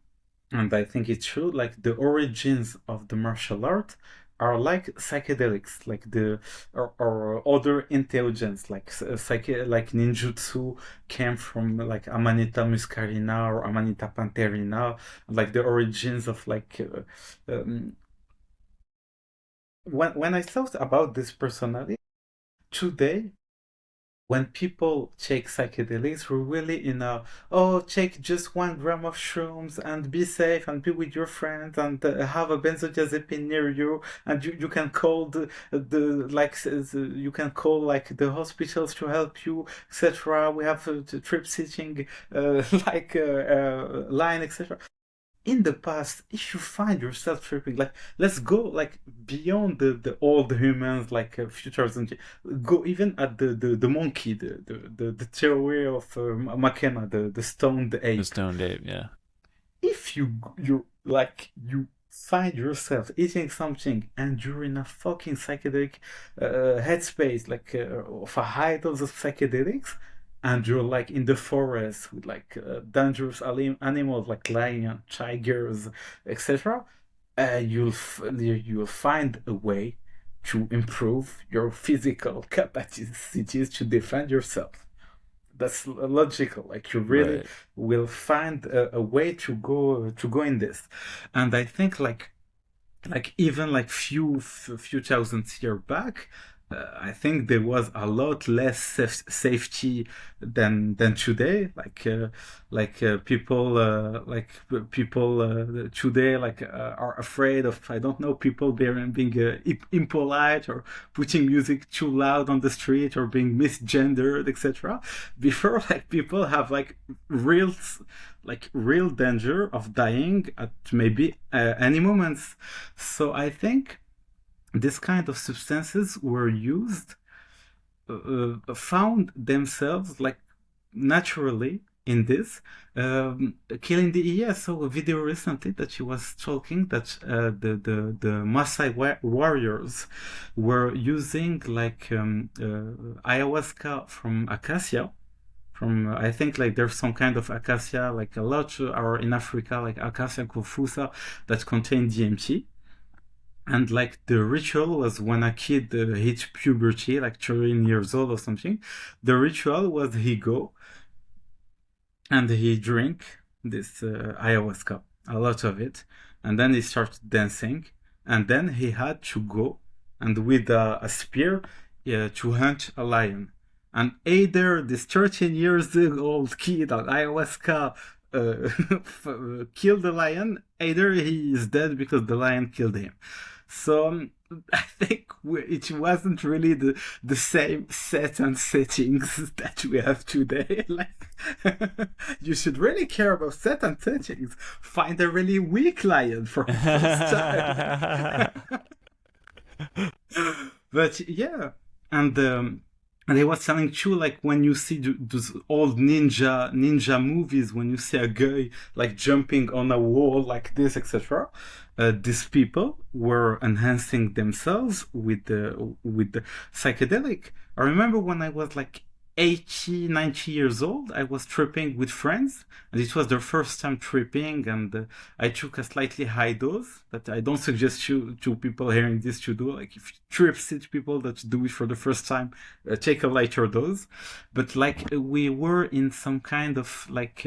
and I think it's true. Like the origins of the martial art are like psychedelics, like or other intelligence, like like ninjutsu came from like Amanita muscarina or Amanita pantherina, like the origins of like when I thought about this personality today, when people take psychedelics, we're really in a, oh, take just 1 gram of shrooms and be safe and be with your friends and have a benzodiazepine near you, and you can call you can call like the hospitals to help you, etc. We have the trip sitting line, etc. In the past, if you find yourself tripping, like let's go like beyond the old humans, like a few thousand, go even at the monkey, the theory of McKenna, the stoned The ape. Stone Ape, yeah. If you find yourself eating something and you're in a fucking psychedelic headspace, like of a high dose of psychedelics, and you're like in the forest with like dangerous animals like lion, tigers, etc., you'll find a way to improve your physical capacities to defend yourself. That's logical. Like you really Right. will find a way to go in this, and I think like even like few thousand years back, I think there was a lot less safety than today. People today are afraid of, I don't know, people being impolite or putting music too loud on the street or being misgendered, etc. Before, like people have real real danger of dying at maybe any moments. So I think this kind of substances were used, found themselves like naturally in this. Kilindi, I saw a video recently that she was talking that the Maasai warriors were using ayahuasca from acacia. From I think like there's some kind of acacia, like a lot are in Africa, like acacia confusa that contain DMT. And like the ritual was when a kid hit puberty, like 13 years old or something. The ritual was he go and he drink this ayahuasca, a lot of it. and then he started dancing, and then he had to go and with a spear to hunt a lion. And either this 13 years old kid on ayahuasca killed the lion, either he is dead because the lion killed him. So I think it wasn't really the same set and settings that we have today. Like, you should really care about set and settings. Find a really weak lion for the first time. But yeah, and I was telling too, like when you see those old ninja movies, when you see a guy like jumping on a wall like this, etc. These people were enhancing themselves with the psychedelic. I remember when I was like 80, 90 years old, I was tripping with friends, and it was their first time tripping, and I took a slightly high dose that I don't suggest to people hearing this to do. Like if you trip sit people that do it for the first time, take a lighter dose. But like we were in some kind of like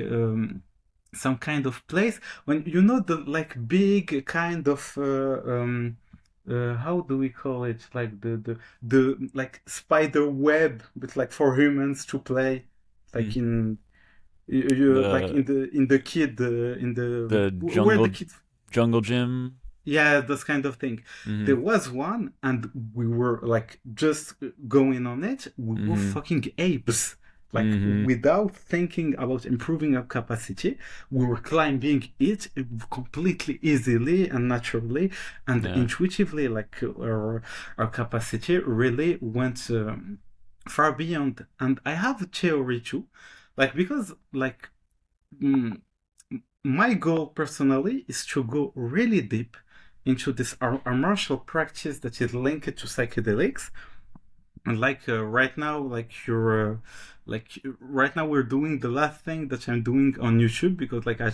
some kind of place when you know the like big kind of how do we call it, like the like spider web but like for humans to play, like in like the in the kid in the the where the kids, jungle gym. yeah, this kind of thing. There was one, and we were like just going on it. We were fucking apes. Like without thinking about improving our capacity, we were climbing it completely easily and naturally and intuitively. Like our capacity really went far beyond. And I have a theory too, like because like my goal personally is to go really deep into this our martial practice that is linked to psychedelics. And like right now, right now we're doing the last thing that I'm doing on YouTube, because like I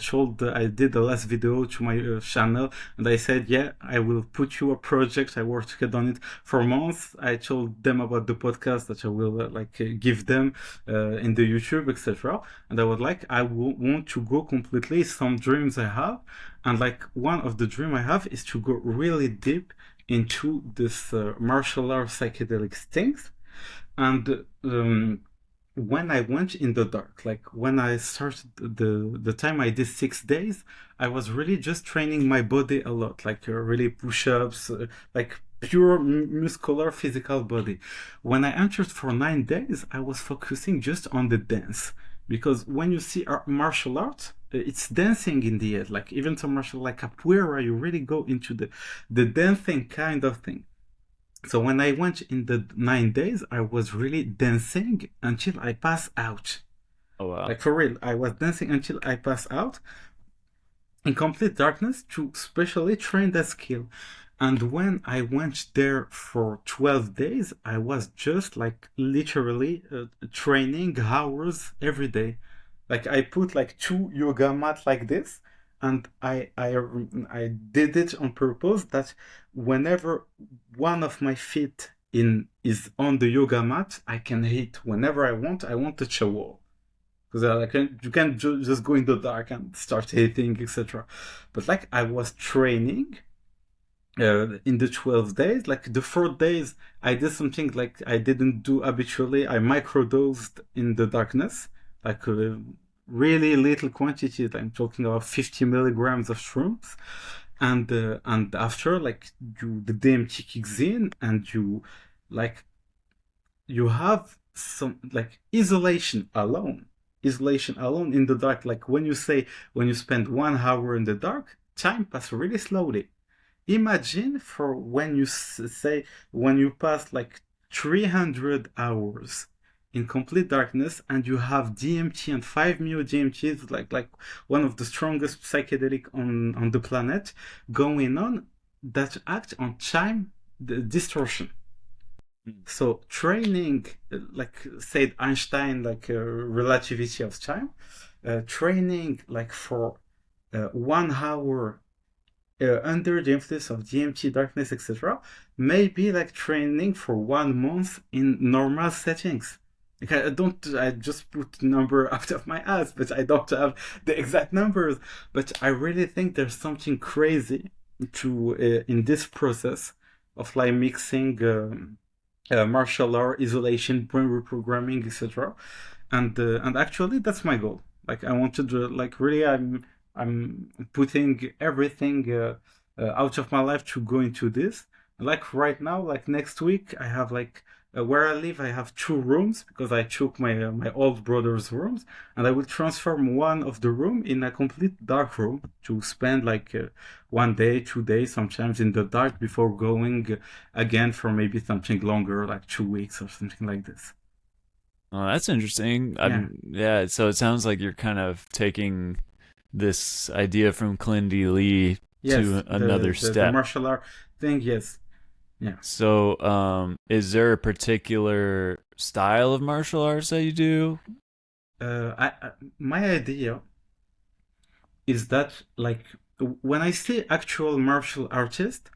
did the last video to my channel, and I said, yeah, I will put you a project. I worked on it for months. I told them about the podcast that I will give them in the YouTube, etc. And I was like, I want to go completely. Some dreams I have, and like one of the dream I have is to go really deep into this martial arts psychedelic things. And when I went in the dark, like when I started the time I did 6 days, I was really just training my body a lot, like really push-ups, like pure muscular physical body. When I entered for 9 days, I was focusing just on the dance, because when you see martial art, it's dancing in the head. Like even some martial like capoeira, you really go into the dancing kind of thing. So when I went in the 9 days, I was really dancing until I passed out. Oh wow! Like for real, I was dancing until I passed out in complete darkness to specially train that skill. And when I went there for 12 days, I was just like literally training hours every day. Like I put like 2 yoga mats like this, and I did it on purpose that whenever one of my feet is on the yoga mat, I can hit whenever I want. I want to touch a wall, because you can't just go in the dark and start hitting, etc. But like I was training in the 12 days. Like the 4 days, I did something like I didn't do habitually. I microdosed in the darkness, like really little quantities. I'm talking about 50 milligrams of shrooms. And after, like the DMT kicks in, and you have some like isolation alone in the dark. Like when you spend 1 hour in the dark, time passes really slowly. Imagine for when you say when you pass like 300 hours in complete darkness, and you have DMT and 5-meo DMT, like one of the strongest psychedelic on the planet, going on, that act on time distortion. So training, like said Einstein, like relativity of time, training like for 1 hour under the influence of DMT, darkness, etc., may be like training for 1 month in normal settings. Like I don't. I just put number out of my ass, but I don't have the exact numbers. But I really think there's something crazy to in this process of like mixing martial art, isolation, brain reprogramming, etc. And actually, that's my goal. Like I wanted to like really, I'm putting everything out of my life to go into this. Like right now, like next week, I have like where I live, I have two rooms because I took my old brother's rooms, and I will transform one of the room in a complete dark room to spend like 1 day, 2 days, sometimes in the dark before going again for maybe something longer, like 2 weeks or something like this. Oh, that's interesting. Yeah. Yeah. So it sounds like you're kind of taking this idea from Kilindi Lee Yes, to another the step. martial art thing. Yes. Yeah. So, is there a particular style of martial arts that you do? My idea is that like when I say actual martial artist,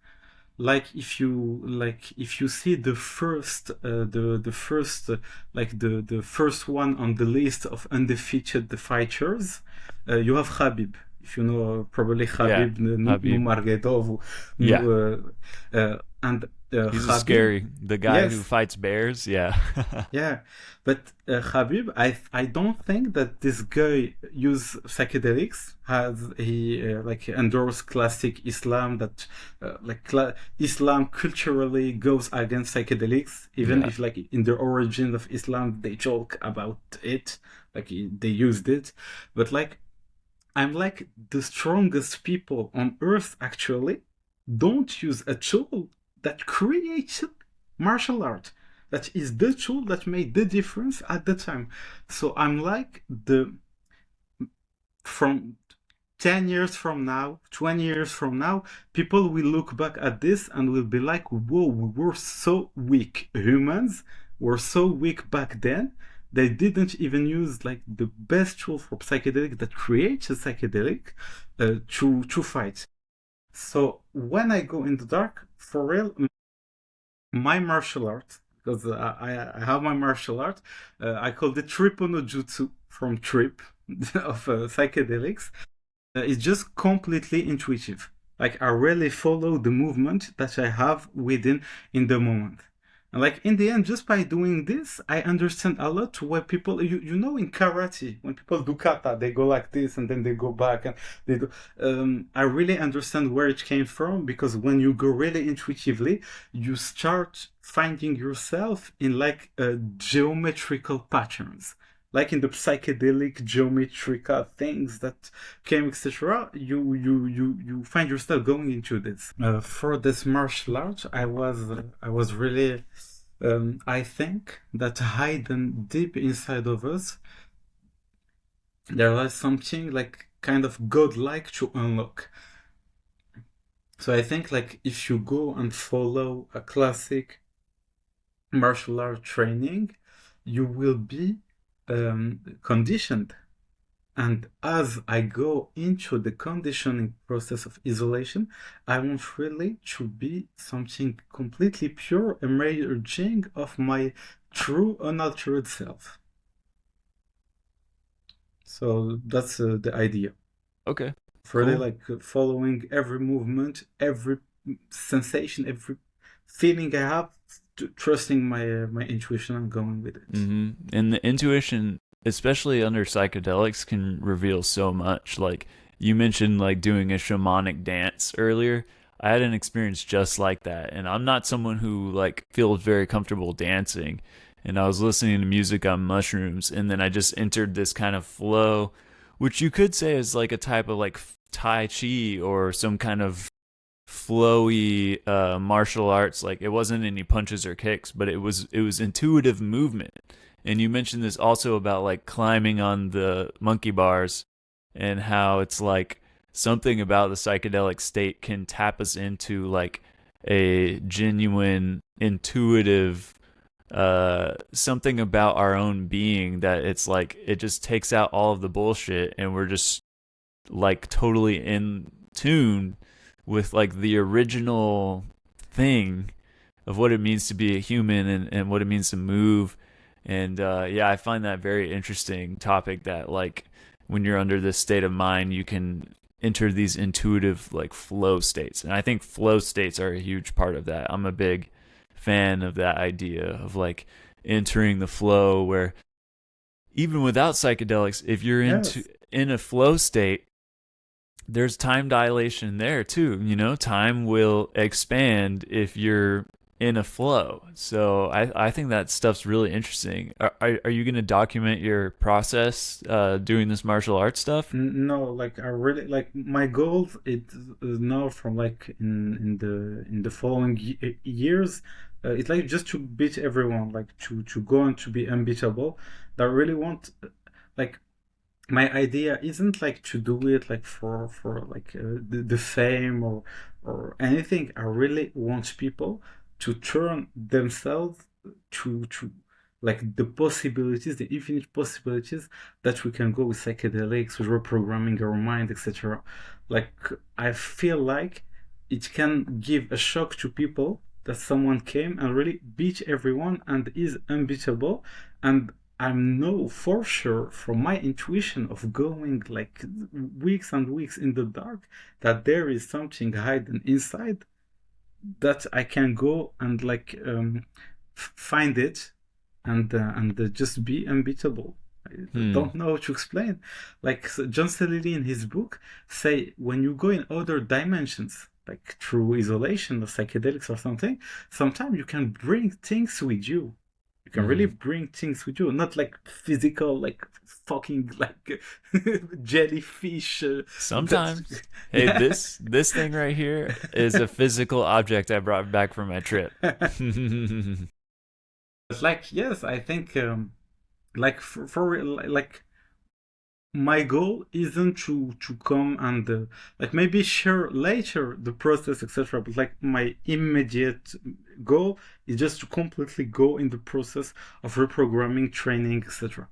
like if you see the first like the first one on the list of undefeated fighters, you have Khabib. If you know, probably Yeah, Khabib Habib. Nurmagomedov, Yeah, and he's a Khabib. scary. The guy who Yes, fights bears. Yeah. yeah, but Habib, I don't think that this guy use psychedelics. Has he like endorsed classic Islam that Islam culturally goes against psychedelics, even Yeah. if like in the origin of Islam they joke about it, like they used it, but like I'm like the strongest people on earth actually don't use a tool that created martial art. That is the tool that made the difference at the time. So I'm like the from 10 years from now, 20 years from now, people will look back at this and will be like, whoa, we were so weak. Humans were so weak back then. They didn't even use like the best tool for psychedelic that creates a psychedelic to fight. So when I go in the dark, for real, my martial art, because I have my martial art, I call it Trip no Jutsu from Trip of psychedelics. It's just completely intuitive. Like I really follow the movement that I have within in the moment. And like in the end, just by doing this, I understand a lot where people you know in karate, when people do kata, they go like this and then they go back and they do I really understand where it came from because when you go really intuitively, you start finding yourself in like geometrical patterns like in the psychedelic geometrical things that came, etc. You find yourself going into this. For this martial art, I was really I think that hidden deep inside of us there was something like kind of godlike to unlock. So I think like if you go and follow a classic martial art training, you will be conditioned. And as I go into the conditioning process of isolation, I want really to be something completely pure, emerging of my true, unaltered self. So that's the idea. Okay. Really Cool. like following every movement, every sensation, every feeling I have, trusting my intuition and going with it. And the intuition, especially under psychedelics, can reveal so much. Like you mentioned, like doing a shamanic dance earlier. I had an experience just like that, and I'm not someone who like feels very comfortable dancing. And I was listening to music on mushrooms, and then I just entered this kind of flow, which you could say is like a type of like Tai Chi or some kind of flowy martial arts. Like it wasn't any punches or kicks, but it was intuitive movement. And you mentioned this also about like climbing on the monkey bars and how it's like something about the psychedelic state can tap us into like a genuine intuitive something about our own being that it's like it just takes out all of the bullshit and we're just like totally in tune with like the original thing of what it means to be a human and what it means to move And yeah, I find that very interesting topic that like when you're under this state of mind, you can enter these intuitive like flow states. And I think flow states are a huge part of that. I'm a big fan of that idea of like entering the flow where even without psychedelics, if you're Yes. in a flow state, there's time dilation there too. You know, time will expand if you're in a flow. So I think that stuff's really interesting. Are you going to document your process doing this martial arts stuff? No, like I really like my goal. It is now from like in the following years. It's like just to beat everyone, like to go and to be unbeatable. I really want like my idea isn't like to do it like for like the fame or anything. I really want people to turn themselves to like the possibilities, the infinite possibilities that we can go with psychedelics, with reprogramming our mind, etc. Like I feel like it can give a shock to people that someone came and really beat everyone and is unbeatable. And I know for sure from my intuition of going like weeks and weeks in the dark that there is something hidden inside that I can go and like find it and just be unbeatable. I Hmm. don't know how to explain. Like so John Lee in his book say when you go in other dimensions, like through isolation or psychedelics or something, sometimes you can bring things with you. You can really Hmm. bring things with you, not like physical, like fucking like jellyfish. That's Sometimes. Hey, yeah. this thing right here is a physical object I brought back from my trip. It's like yes, I think like like my goal isn't to come and like maybe share later the process etc, but like my immediate goal is just to completely go in the process of reprogramming training etc.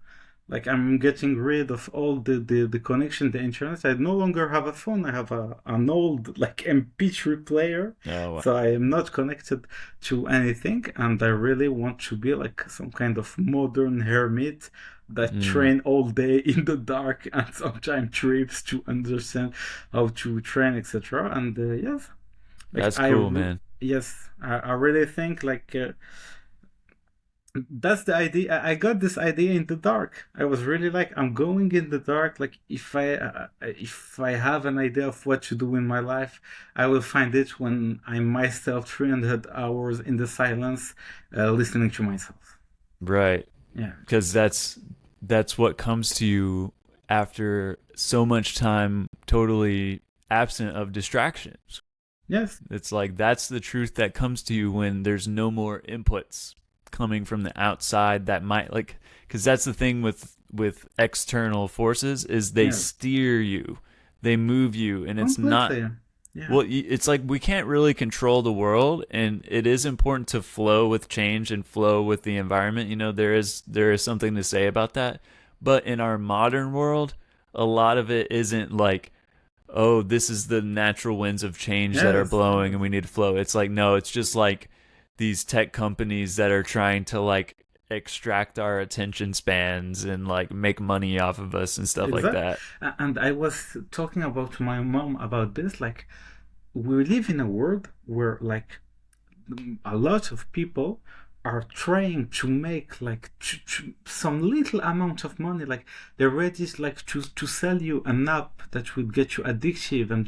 Like I'm getting rid of all the connection, the internet. I no longer have a phone. I have an old like MP3 player, Oh, so I am not connected to anything. And I really want to be like some kind of modern hermit that mm, train all day in the dark and sometimes trips to understand how to train, etc. And yes, like that's cool, man. yes, I really think like that's the idea. I got this idea in the dark. I was really like, I'm going in the dark. Like, if I have an idea of what to do in my life, I will find it when I'm myself 300 hours in the silence, listening to myself. Right. Yeah. Because that's what comes to you after so much time totally absent of distractions. Yes. It's like that's the truth that comes to you when there's no more inputs coming from the outside that might like because that's the thing with external forces is they Yes. steer you, they move you, and it's not Completely. Yeah. well it's like we can't really control the world, and it is important to flow with change and flow with the environment. You know, there is something to say about that, but in our modern world a lot of it isn't like, oh, this is the natural winds of change that are Yes. blowing Yes. and we need to flow. It's like, no, it's just like these tech companies that are trying to like extract our attention spans and like make money off of us and stuff like Exactly. that. And I was talking about my mom about this. Like, we live in a world where like a lot of people are trying to make like some little amount of money. Like they're ready like to sell you an app that will get you addictive, and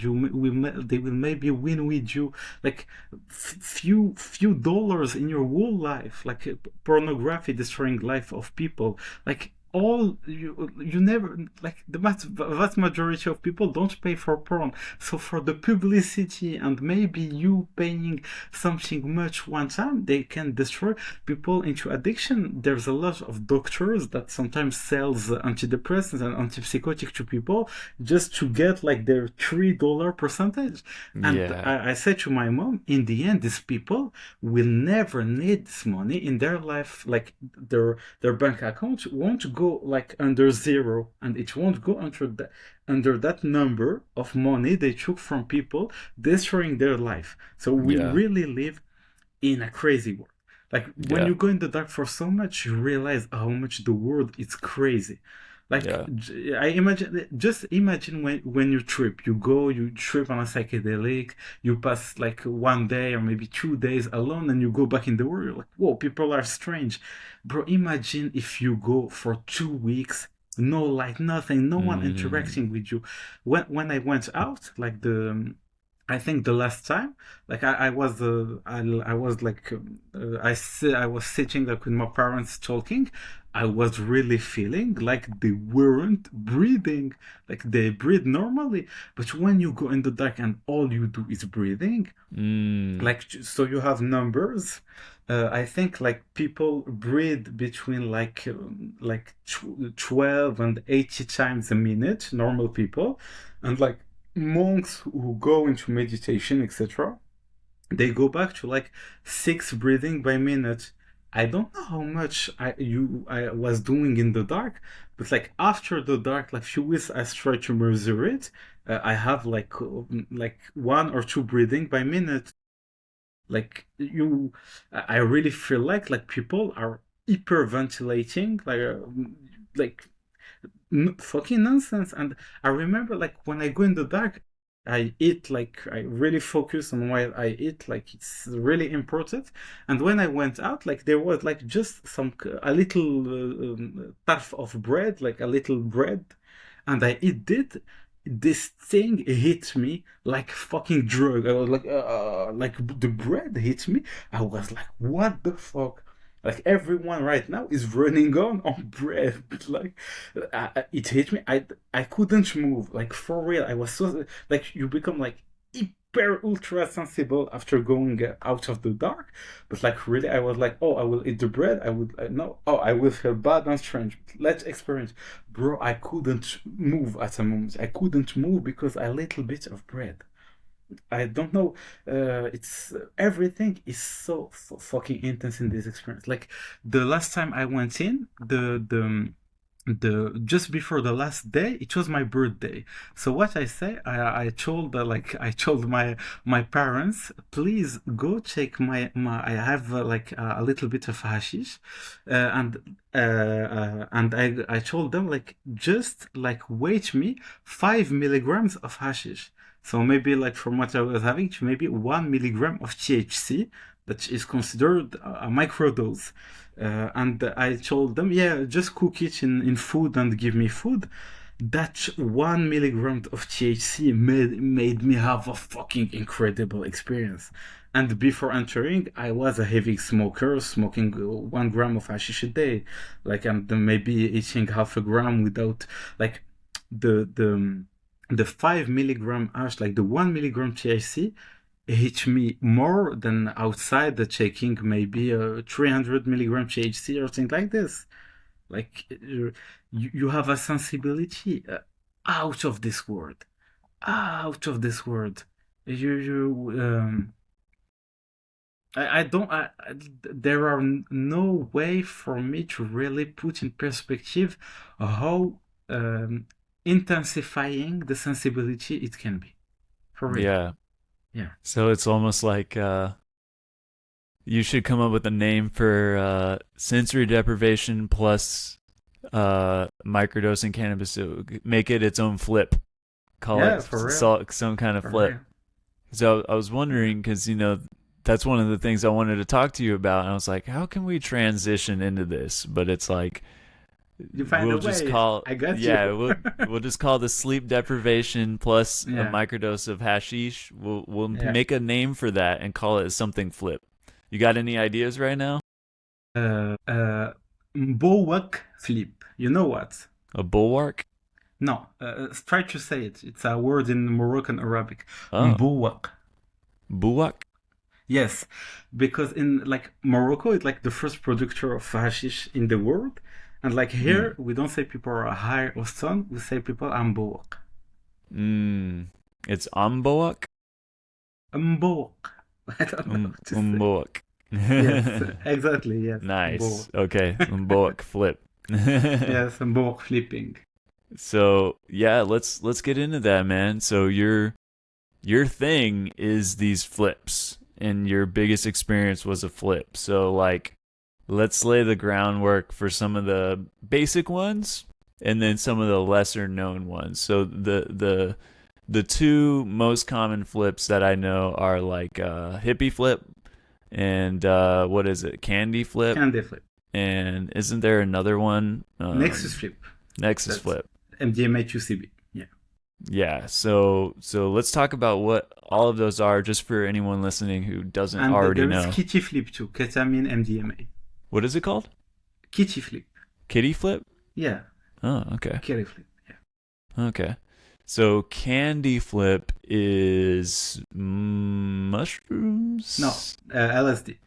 they will maybe win with you like few dollars in your whole life, like pornography destroying life of people. Like all you never like the vast majority of people don't pay for porn, so for the publicity and maybe you paying something much one time, they can destroy people into addiction. There's a lot of doctors that sometimes sells antidepressants and antipsychotic to people just to get like their $3 percentage. And Yeah. I said to my mom, in the end these people will never need this money in their life. Like their bank account won't go like under zero, and it won't go under that number of money they took from people, destroying their life. So we Yeah. really live in a crazy world. Like when Yeah. you go in the dark for so much, you realize how much the world is crazy. Like Yeah. I imagine, just imagine when you trip, you trip on a psychedelic, you pass like 1 day or maybe 2 days alone, and you go back in the world. You're like, whoa, people are strange, bro. Imagine if you go for 2 weeks, no light, nothing, no one Mm. interacting with you. When I went out, like I think the last time, like I was like I was sitting like with my parents talking. I was really feeling like they weren't breathing, like they breathe normally. But when you go in the dark and all you do is breathing, Mm. like so you have numbers. I think like people breathe between like 12 and 80 times a minute, normal people, and like monks who go into meditation, etc., they go back to like 6 breathing by minute. I don't know how much I was doing in the dark, but like after the dark, like few weeks, I tried to measure it. I have like 1 or 2 breathing by minute. Like I really feel like people are hyperventilating, like fucking nonsense. And I remember like when I go in the dark, I eat, like I really focus on what I eat, like it's really important. And when I went out, like there was like just a little puff of bread, like a little bread, and I eat it. This thing hit me like fucking drug. I was like the bread hit me. I was like, what the fuck? Like everyone right now is running on bread. Like it hit me. I couldn't move. Like for real, I was so like you become like hyper ultra sensible after going out of the dark. But like really, I was like, oh, I will eat the bread. I would no. Oh, I will feel bad and strange. Let's experience, bro. I couldn't move at a moment. I couldn't move because a little bit of bread. I don't know. It's everything is so fucking intense in this experience. Like the last time I went in, the just before the last day, it was my birthday. So what I say, I told I told my parents, please go check my I have like a little bit of hashish, and I told them like just like wait me 5 milligrams of hashish. So maybe like from what I was having to maybe 1 milligram of THC, that is considered a microdose. And I told them, yeah, just cook it in food and give me food. That 1 milligram of THC made me have a fucking incredible experience. And before entering, I was a heavy smoker, smoking 1 gram of hashish a day, like and maybe eating half a gram without like the the the 5 milligram hash, like the 1 milligram THC, hit me more than outside the taking maybe 300 milligram THC or something like this. Like you have a sensibility out of this world, out of this world. You I don't there are no way for me to really put in perspective how um, intensifying the sensibility it can be, for real. Yeah. Yeah. So it's almost like you should come up with a name for sensory deprivation plus microdosing cannabis. So make it its own flip. Call Yeah, it for real. some kind of For flip. real. So I was wondering because that's one of the things I wanted to talk to you about. And I was like, how can we transition into this? But it's like You find a we'll just way. call I got yeah you. we'll just call the sleep deprivation plus a Yeah. microdose of hashish. We'll Yeah. make a name for that and call it something flip. You got any ideas right now? Uh, uh, Mbowak flip. You know what? A bulwark? No, try to say it. It's a word in Moroccan Arabic. Oh, Mbowak. bulwark. Yes, because in like Morocco, it's like the first producer of hashish in the world, and like Mm. here, we don't say people are high or stoned. We say people are mbowak. Mm. It's Ambowak. Mbowak. I don't know what to say. Mbowak. Yes, exactly. Yes, Nice. mbowak. Okay, Mbowak flip. Yes, mbowak flipping. So yeah, let's get into that, man. So your thing is these flips, and your biggest experience was a flip. So like, let's lay the groundwork for some of the basic ones, and then some of the lesser known ones. So the two most common flips that I know are like hippie flip and what is it, candy flip, Candy flip. and isn't there another one? Nexus flip. Nexus That's flip. MDMA 2CB. Yeah. Yeah. So let's talk about what all of those are, just for anyone listening who doesn't And already there's know. kitty flip too. Ketamine MDMA. What is it called? Kitty flip. Kitty flip? Yeah. Oh, okay. Kitty flip. Yeah. Okay. So candy flip is mushrooms? No, LSD.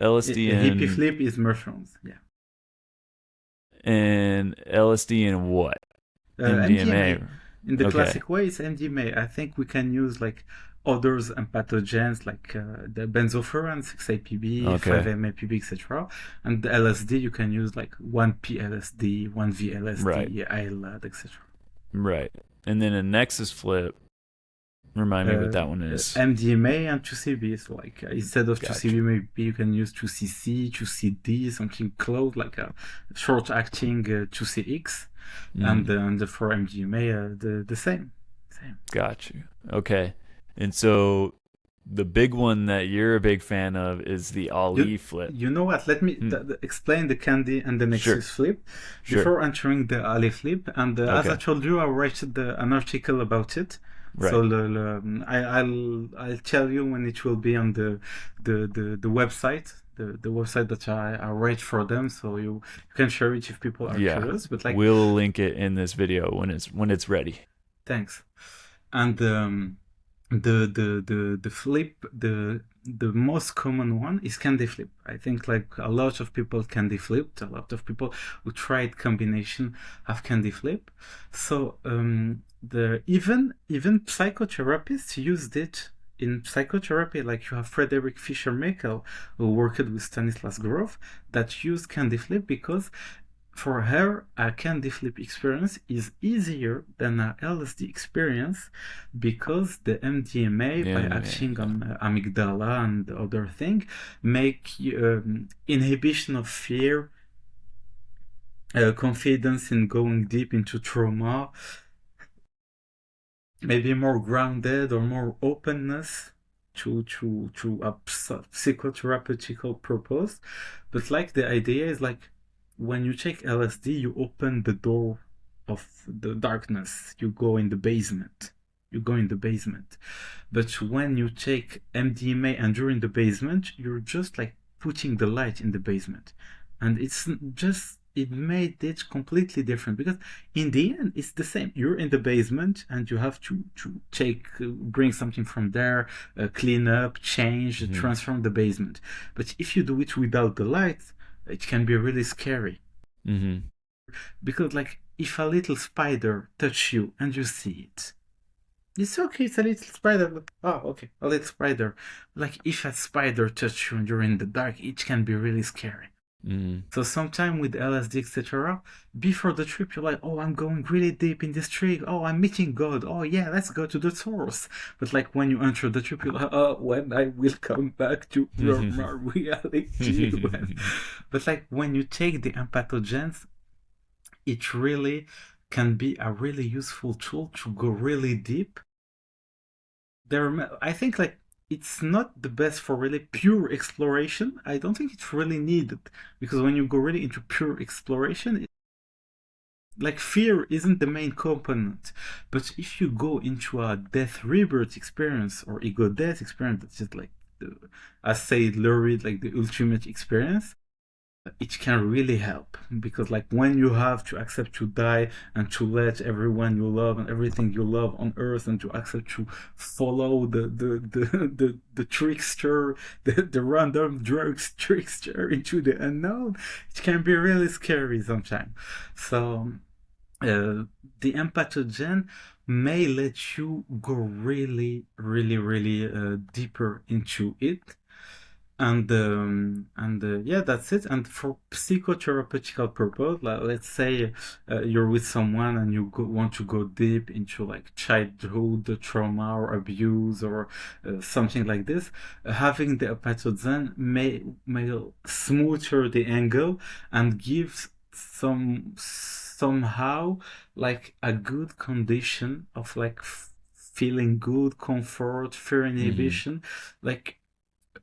LSD Hippie and flip is mushrooms. Yeah. LSD and what? MDMA. In the Okay. classic way, it's MDMA. I think we can use like others and pathogens like the benzopherine, 6-APB, Okay. 5-MAPB, etc. And the LSD, you can use like 1P-LSD, 1V-LSD, Right. ILAD, etc. Right. And then a Nexus flip. Remind me what that one is. MDMA and 2CB. So like instead of Gotcha. 2CB, maybe you can use 2CC, 2CD, something close like a short-acting 2CX. And for MDMA, the same. Got you. Okay. And so the big one that you're a big fan of is the Ali flip. You know what? Let me explain the candy and the Nexus flip before entering the Ali flip. And as I told you, I wrote an article about it. Right. So I'll tell you when it will be on the website. The website that I write for them, so you can share it if people are curious. But like, we'll link it in this video when it's ready. Thanks. And the flip, the most common one is candy flip. I think like a lot of people candy flipped. A lot of people who tried combination have candy flip. So even psychotherapists used it. In psychotherapy, like you have Frederick Fisher-Makel, who worked with Stanislas Grof, that used candy flip because for her, a candy flip experience is easier than a LSD experience because the MDMA, by acting on amygdala and other thing, make inhibition of fear, confidence in going deep into trauma, maybe more grounded or more openness to a psychotherapeutical purpose. But like the idea is like when you take LSD, you open the door of the darkness. You go in the basement. But when you take MDMA and you're in the basement, you're just like putting the light in the basement. And it made it completely different because in the end it's the same. You're in the basement and you have to bring something from there, clean up, change, transform the basement. But if you do it without the light, it can be really scary. Because like if a little spider touch you and you see it, it's okay, it's a little spider, but a little spider. Like if a spider touch you and you're in the dark, it can be really scary. So sometime with LSD, etc., before the trip, you're like, oh, I'm going really deep in this tree. Oh, I'm meeting God. Oh, yeah, let's go to the source. But like when you enter the trip, you're like, oh, when I will come back to normal reality. But like when you take the empathogens, it really can be a really useful tool to go really deep. I think like it's not the best for really pure exploration. I don't think it's really needed because when you go really into pure exploration, like fear isn't the main component. But if you go into a death rebirth experience or ego death experience, that's just like as said Lurid, like the ultimate experience, it can really help because like when you have to accept to die and to let everyone you love and everything you love on earth and to accept to follow the trickster, the random drugs trickster into the unknown, it can be really scary sometimes. So the empathogen may let you go really deeper into it. And yeah, that's it. And for psychotherapeutical purpose, like, let's say you're with someone and want to go deep into like childhood trauma or abuse or something like this, having the apatozen may smoother the angle and gives somehow like a good condition of like feeling good, comfort, fear Hmm. inhibition, like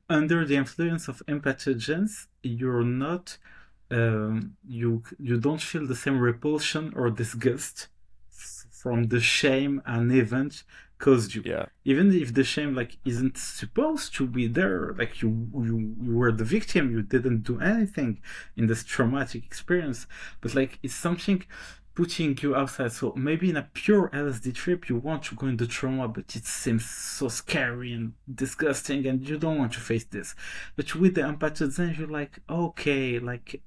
under the influence of empathogens, you're not you don't feel the same repulsion or disgust from the shame an event caused you. Yeah. Even if the shame like isn't supposed to be there, like you were the victim, you didn't do anything in this traumatic experience, but like it's something putting you outside. So maybe in a pure LSD trip, you want to go into trauma, but it seems so scary and disgusting, and you don't want to face this. But with the empathogen, you're like, okay, like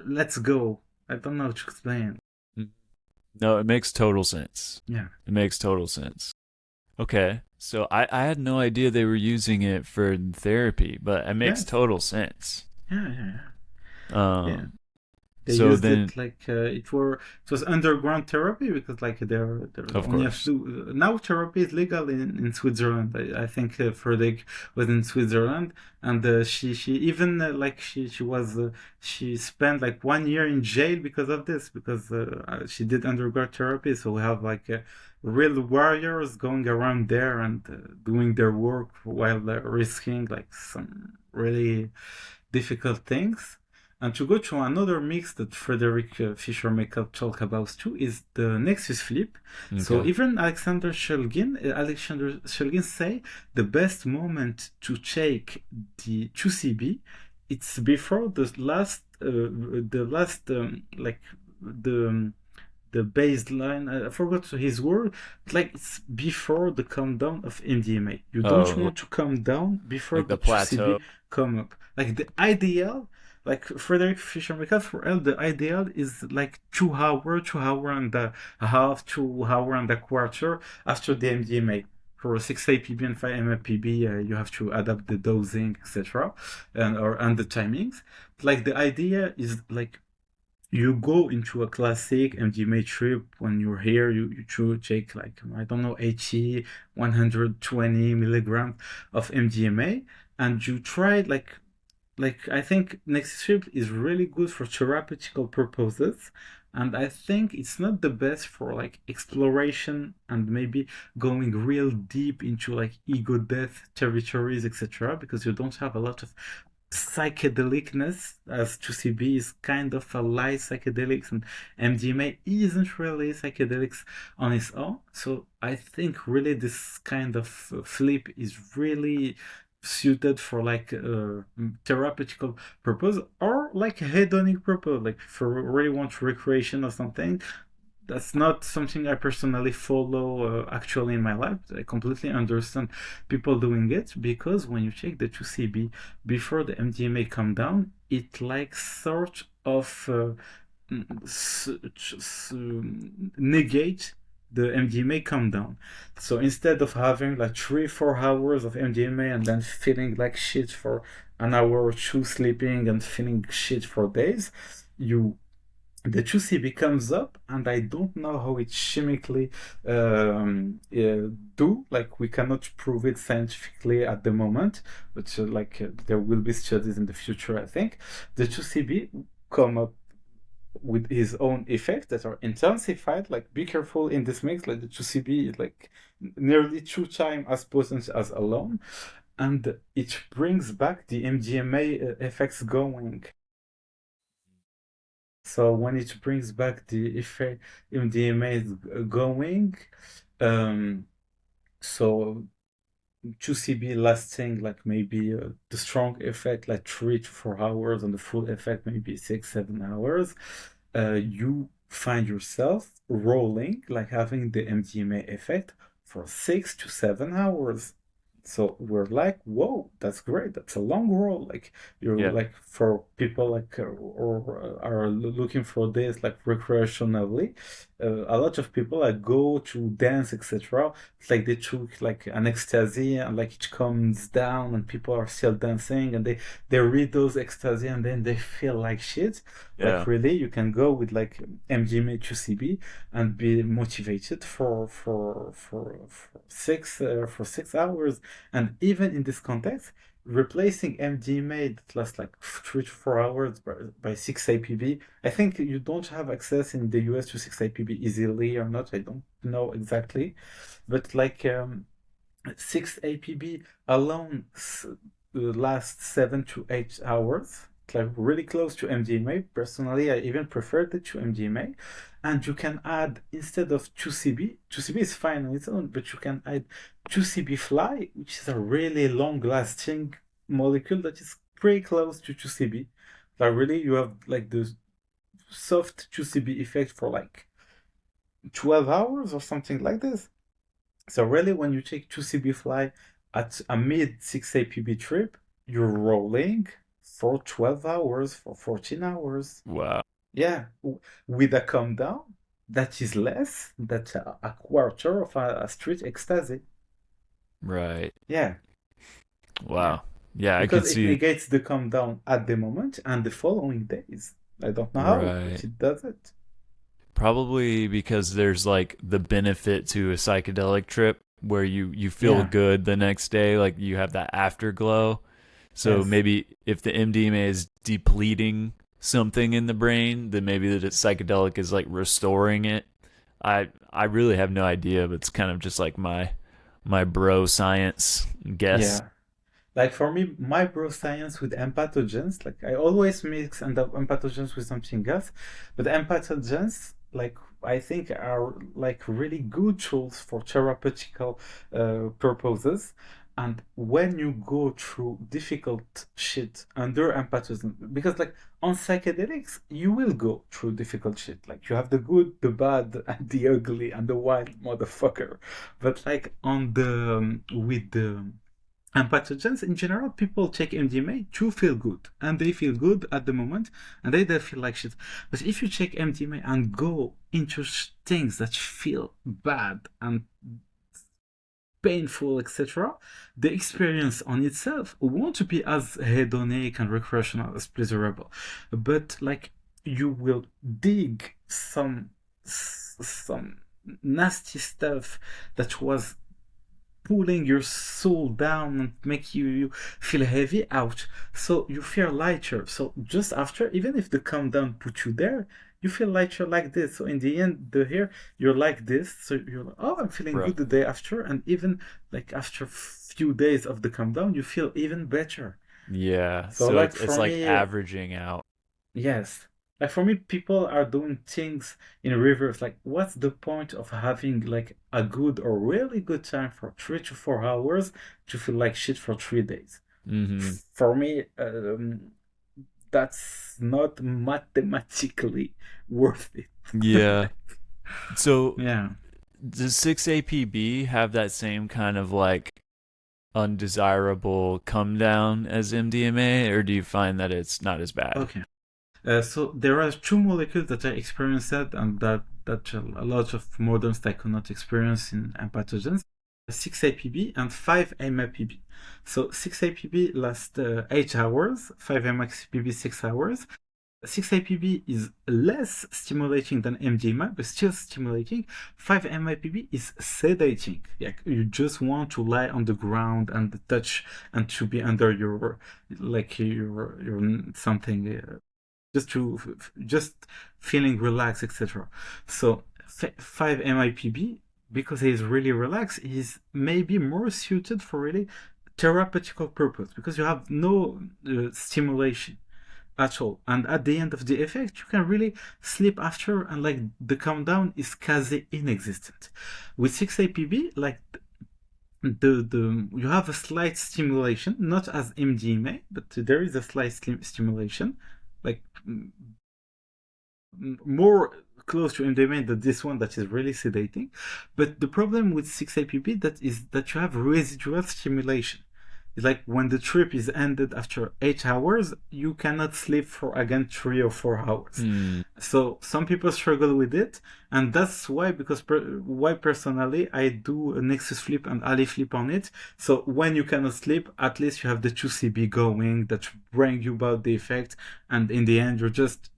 let's go. I don't know how to explain. Mm. No, it makes total sense. Yeah, It makes total sense. Okay. So I had no idea they were using it for therapy, but it makes yes, total sense. yeah, yeah, yeah. Yeah. Um, They so used then, it like it was underground therapy because like they're of only a course. few now therapy is legal in Switzerland. I think Frederick was in Switzerland and she even like she spent like 1 year in jail because of this because she did underground therapy. So we have like real warriors going around there and doing their work while risking like some really difficult things. And to go to another mix that Frederick Fisher Michael talk about too is the Nexus flip. So Okay. even Alexander Shulgin say the best moment to take the 2CB, it's before the last like the the baseline. I forgot his word. Like it's before the come down of MDMA. You don't Oh, want to come down before like the the 2CB plateau. come up. Like the ideal, like Frederick Fisher McCall for L, the ideal is like 2 hour, 2 hour and a half, 2 hour and a quarter after the MDMA. For 6-APB and 5-MAPB, you have to adapt the dosing, etc., and the timings. Like the idea is like you go into a classic MDMA trip when you're here, you should take like, I don't know, 80, 120 milligrams of MDMA, and you try like I think next trip is really good for therapeutical purposes. And I think it's not the best for like exploration and maybe going real deep into like ego death territories, etc., because you don't have a lot of psychedelicness, as 2CB is kind of a light psychedelics and MDMA isn't really psychedelics on its own. So I think really this kind of flip is really suited for like therapeutical purpose or like hedonic purpose, like for really want recreation or something. That's not something I personally follow actually in my life. I completely understand people doing it because when you take the 2CB before the MDMA come down, it like sort of negate the MDMA come down. So instead of having like 3-4 hours of MDMA and then feeling like shit for an hour or two sleeping and feeling shit for days, you the 2CB comes up, and I don't know how it chemically do. Like we cannot prove it scientifically at the moment, but there will be studies in the future. I think the 2CB come up with his own effects that are intensified. Like be careful in this mix. Like the 2CB is like nearly 2 times as potent as alone, and it brings back the MDMA effects going. So when it brings back the effect MDMA is going, um, so 2CB lasting like maybe the strong effect like 3 to 4 hours and the full effect maybe 6-7 hours, you find yourself rolling like having the MDMA effect for 6 to 7 hours. So we're like, whoa, that's great. That's a long roll. Like you're Yeah. like for people like or are looking for this like recreationally. A lot of people like go to dance, etc. It's like they took like an ecstasy and like it comes down and people are still dancing and they read those ecstasy and then they feel like shit. Like Yeah. really, you can go with like MDMA to CB and be motivated for 6 hours. And even in this context, replacing MDMA that lasts like 3 to 4 hours by 6-APB, I think you don't have access in the US to 6-APB easily or not. I don't know exactly. But like 6-APB alone lasts 7 to 8 hours. It's like really close to MDMA. Personally, I even preferred it to MDMA. And you can add, instead of 2CB, 2CB is fine on its own, but you can add 2CB fly, which is a really long lasting molecule that is pretty close to 2CB. Like really, you have like the soft 2CB effect for like 12 hours or something like this. So really, when you take 2CB fly at a mid 6-APB trip, you're rolling for 12 hours, for 14 hours. Wow. Yeah, with a calm down that is less than a quarter of a street ecstasy. Right. Yeah, yeah. Wow. Yeah, I could Because it see. negates the calm down at the moment and the following days. I don't know how, but Right. it does it. Probably because there's like the benefit to a psychedelic trip where you feel Yeah, good the next day, like you have that afterglow. So yes. maybe if the MDMA is depleting something in the brain, then maybe the psychedelic is like restoring it. I really have no idea, but it's kind of just like my bro science guess. Yeah. Like for me, microscience with empathogens, like I always mix empathogens with something else, but empathogens, like I think are like really good tools for therapeutical purposes. And when you go through difficult shit under empathogen, because like on psychedelics, you will go through difficult shit. Like you have the good, the bad, and the ugly, and the wild motherfucker. But like on the with the and pathogens in general, people take MDMA to feel good, and they feel good at the moment, and they don't feel like shit. But if you take MDMA and go into things that feel bad and painful, etc., the experience on itself won't be as hedonic and recreational as pleasurable. But like you will dig some nasty stuff that was pulling your soul down and make you feel heavy out. So you feel lighter. So just after, even if the calm down put you there, you feel lighter like this. So in the end, the hair, you're like this. So you're like, oh, I'm feeling Right. good the day after. And even like after few days of the calm down, you feel even better. Yeah. So So like it's for like me, averaging out. yes. Like for me, people are doing things in reverse. Like, what's the point of having like a good or really good time for 3 to 4 hours to feel like shit for 3 days? Mhm. For me, that's not mathematically worth it. Yeah. Like, So yeah. does 6-APB have that same kind of like undesirable come down as MDMA, or do you find that it's not as bad? Okay. So there are two molecules that I experienced and that a lot of modern psychonauts experience in pathogens. 6-APB and 5-MAPB. So 6-APB lasts 8 hours, 5-MAPB 6 hours. 6-APB is less stimulating than MDMA, but still stimulating. 5-MAPB is sedating. Like you just want to lie on the ground and touch and to be under your like your something just feeling relaxed, etc. So 5-MIPB, because he's really relaxed, is maybe more suited for really therapeutical purpose because you have no stimulation at all, and at the end of the effect you can really sleep after, and like the calm down is quasi inexistent. With 6-APB, like the you have a slight stimulation, not as MDMA, but there is a slight stimulation, like more close to MDMA than this one that is really sedating. But the problem with 6-APP that is that you have residual stimulation. It's like when the trip is ended after 8 hours, you cannot sleep for again 3 or 4 hours. So some people struggle with it, and that's why why personally I do a Nexus flip and Ali flip on it. So when you cannot sleep, at least you have the 2CB going that bring you about the effect, and in the end you're just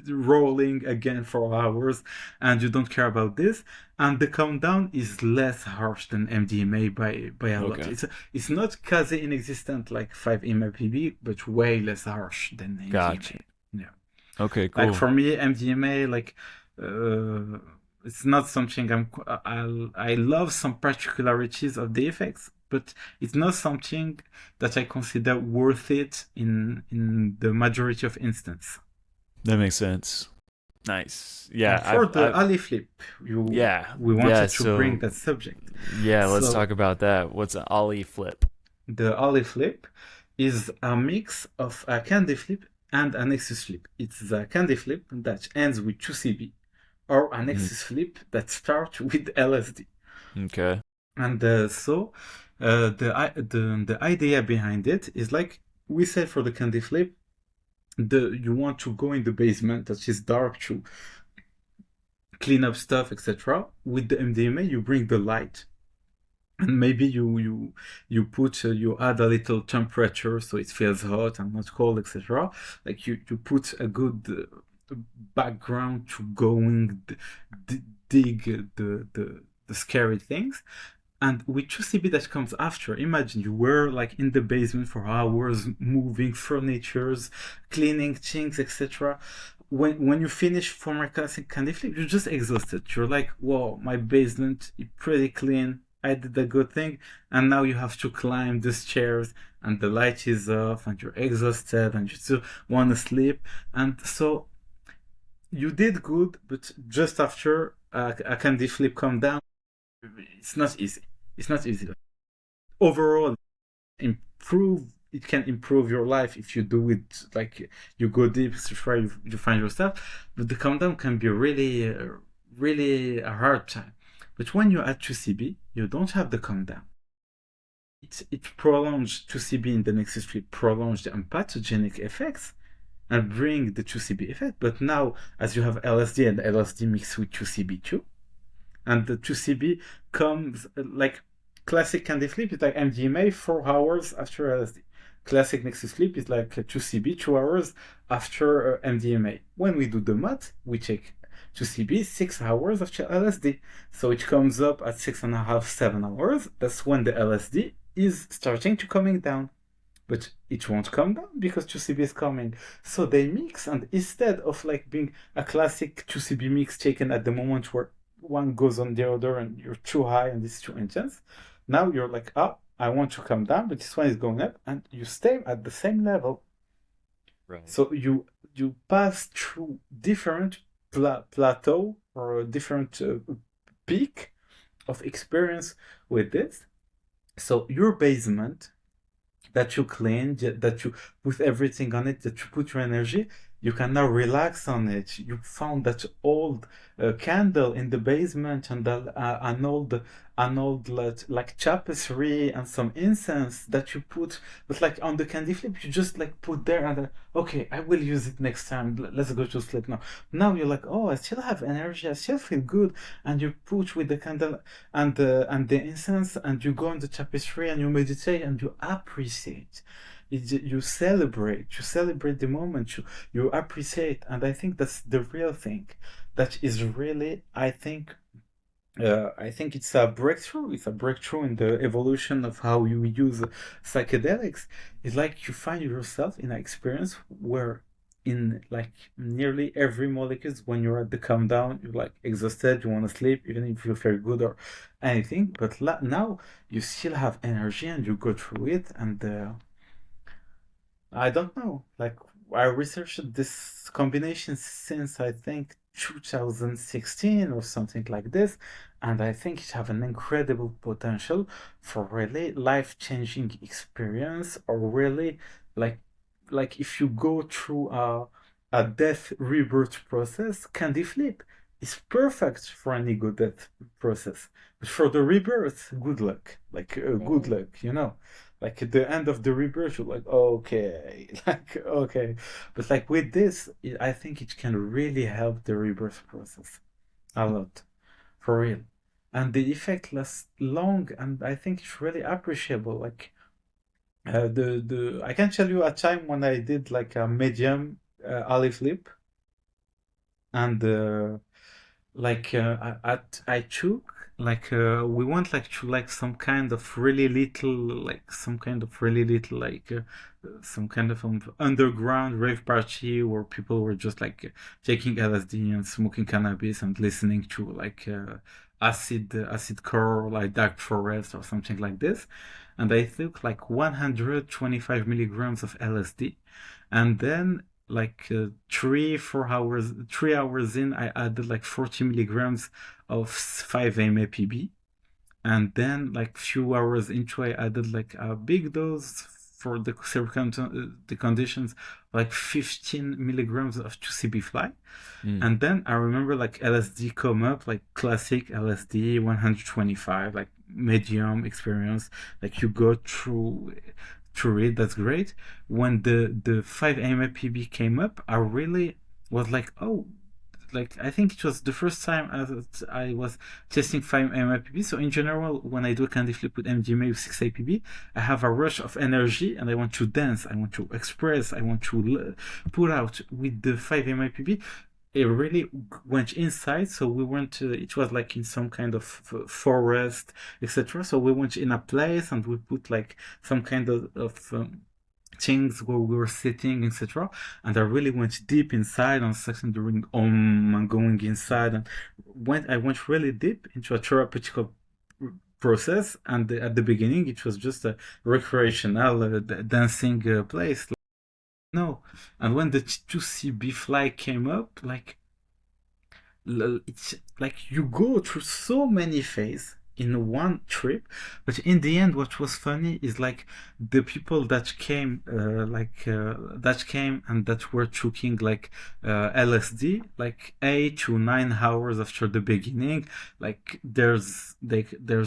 rolling again for hours and you don't care about this, and the countdown is less harsh than MDMA by a lot. It's not quasi inexistent like 5-MAPB, but way less harsh than MDMA. Gotcha. Yeah. Okay, cool. Like for me, MDMA, like it's not something I love some particularities of the effects, but it's not something that I consider worth it in the majority of instances. That makes sense. Nice. Yeah. For the Ali flip, we wanted to bring that subject. Yeah, let's talk about that. What's an Ali flip? The Ali flip is a mix of a candy flip and a Nexus flip. It's a candy flip that ends with 2CB, or a Nexus flip that starts with LSD. Okay. And the idea behind it is like we said for the candy flip, you want to go in the basement that is dark to clean up stuff, etc. With the MDMA, you bring the light, and maybe you add a little temperature so it feels hot and not cold, etc. Like you put a good background to going dig the scary things. And with 2CB that comes after, imagine you were like in the basement for hours, moving furnitures, cleaning things, etc. When you finish from a classic candy flip, you're just exhausted. You're like, whoa, my basement is pretty clean. I did a good thing. And now you have to climb the stairs and the light is off and you're exhausted and you still want to sleep. And so you did good, but just after a candy flip come down, it's not easy. It's not easy. Overall, it can improve your life if you do it like you go deep to try to find yourself. But the countdown can be really a hard time. But when you add 2CB, you don't have the countdown. It prolongs 2CB in the Nexus flip, prolongs the empathogenic effects and bring the 2CB effect. But now, as you have LSD and LSD mixed with 2CB too, and the 2CB comes like classic candy flip is like MDMA 4 hours after LSD. Classic Nexus flip is like 2CB 2 hours after MDMA. When we do the math, we take 2CB 6 hours after LSD. So it comes up at 6.5, 7 hours. That's when the LSD is starting to coming down. But it won't come down because 2CB is coming. So they mix, and instead of like being a classic 2CB mix taken at the moment where one goes on the other and you're too high and it's too intense, now you're like, I want to come down, but this one is going up, and you stay at the same level. Right. So you pass through different plateau or a different peak of experience with this. So your basement that you clean, that you put everything on it, that you put your energy, you can now relax on it. You found that old candle in the basement and an old like tapestry and some incense that you put, but like on the candy flip, you just like put there and okay, I will use it next time. Let's go to sleep now. Now you're like, oh, I still have energy. I still feel good. And you put with the candle and the incense, and you go on the tapestry and you meditate and you appreciate. You celebrate the moment, you appreciate, and I think that's the real thing that is really, I think it's a breakthrough. It's a breakthrough in the evolution of how you use psychedelics. It's like you find yourself in an experience where in like nearly every molecule, when you're at the calm down, you're like exhausted, you want to sleep, even if you feel good or anything, but now you still have energy and you go through it, and I don't know. Like, I researched this combination since I think 2016 or something like this, and I think it have an incredible potential for really life-changing experience, or really like if you go through a a death rebirth process, candy flip is perfect for an ego death process. But for the rebirth, good luck. Like, good luck, you know? Like, at the end of the rebirth, you're like, okay, like, okay. But, like, with this, I think it can really help the rebirth process a lot, for real. And the effect lasts long, and I think it's really appreciable. Like, the I can tell you a time when I did like a medium alley flip, and I took like we went like to like some kind of really little some kind of underground rave party where people were just like taking LSD and smoking cannabis and listening to like acid core like dark forest or something like this, and I took like 125 milligrams of LSD, and then like 3 hours in, I added like 40 milligrams of 5-MAPB, and then like few hours into, I added like a big dose for the conditions, like 15 milligrams of 2CB fly. Mm. And then I remember like LSD come up, like classic LSD 125, like medium experience, like you go through it, that's great. When the 5-MAPB came up, I really was like, oh, like I think it was the first time I was testing 5-MAPB. So in general, when I do a candy flip with MDMA with 6-APB, I have a rush of energy and I want to dance, I want to express, I want to put out. With the 5-MAPB, it really went inside. So we went to, it was like in some kind of forest, etc. So we went in a place and we put like some kind of things where we were sitting, etc. And I really went deep inside and started doing and going inside, and I went really deep into a therapeutical process. And at the beginning, it was just a recreational dancing place. No, and when the 2CB fly came up, like it's like you go through so many phases in one trip, but in the end what was funny is like the people that came and that were taking like LSD like 8 to 9 hours after the beginning, like there's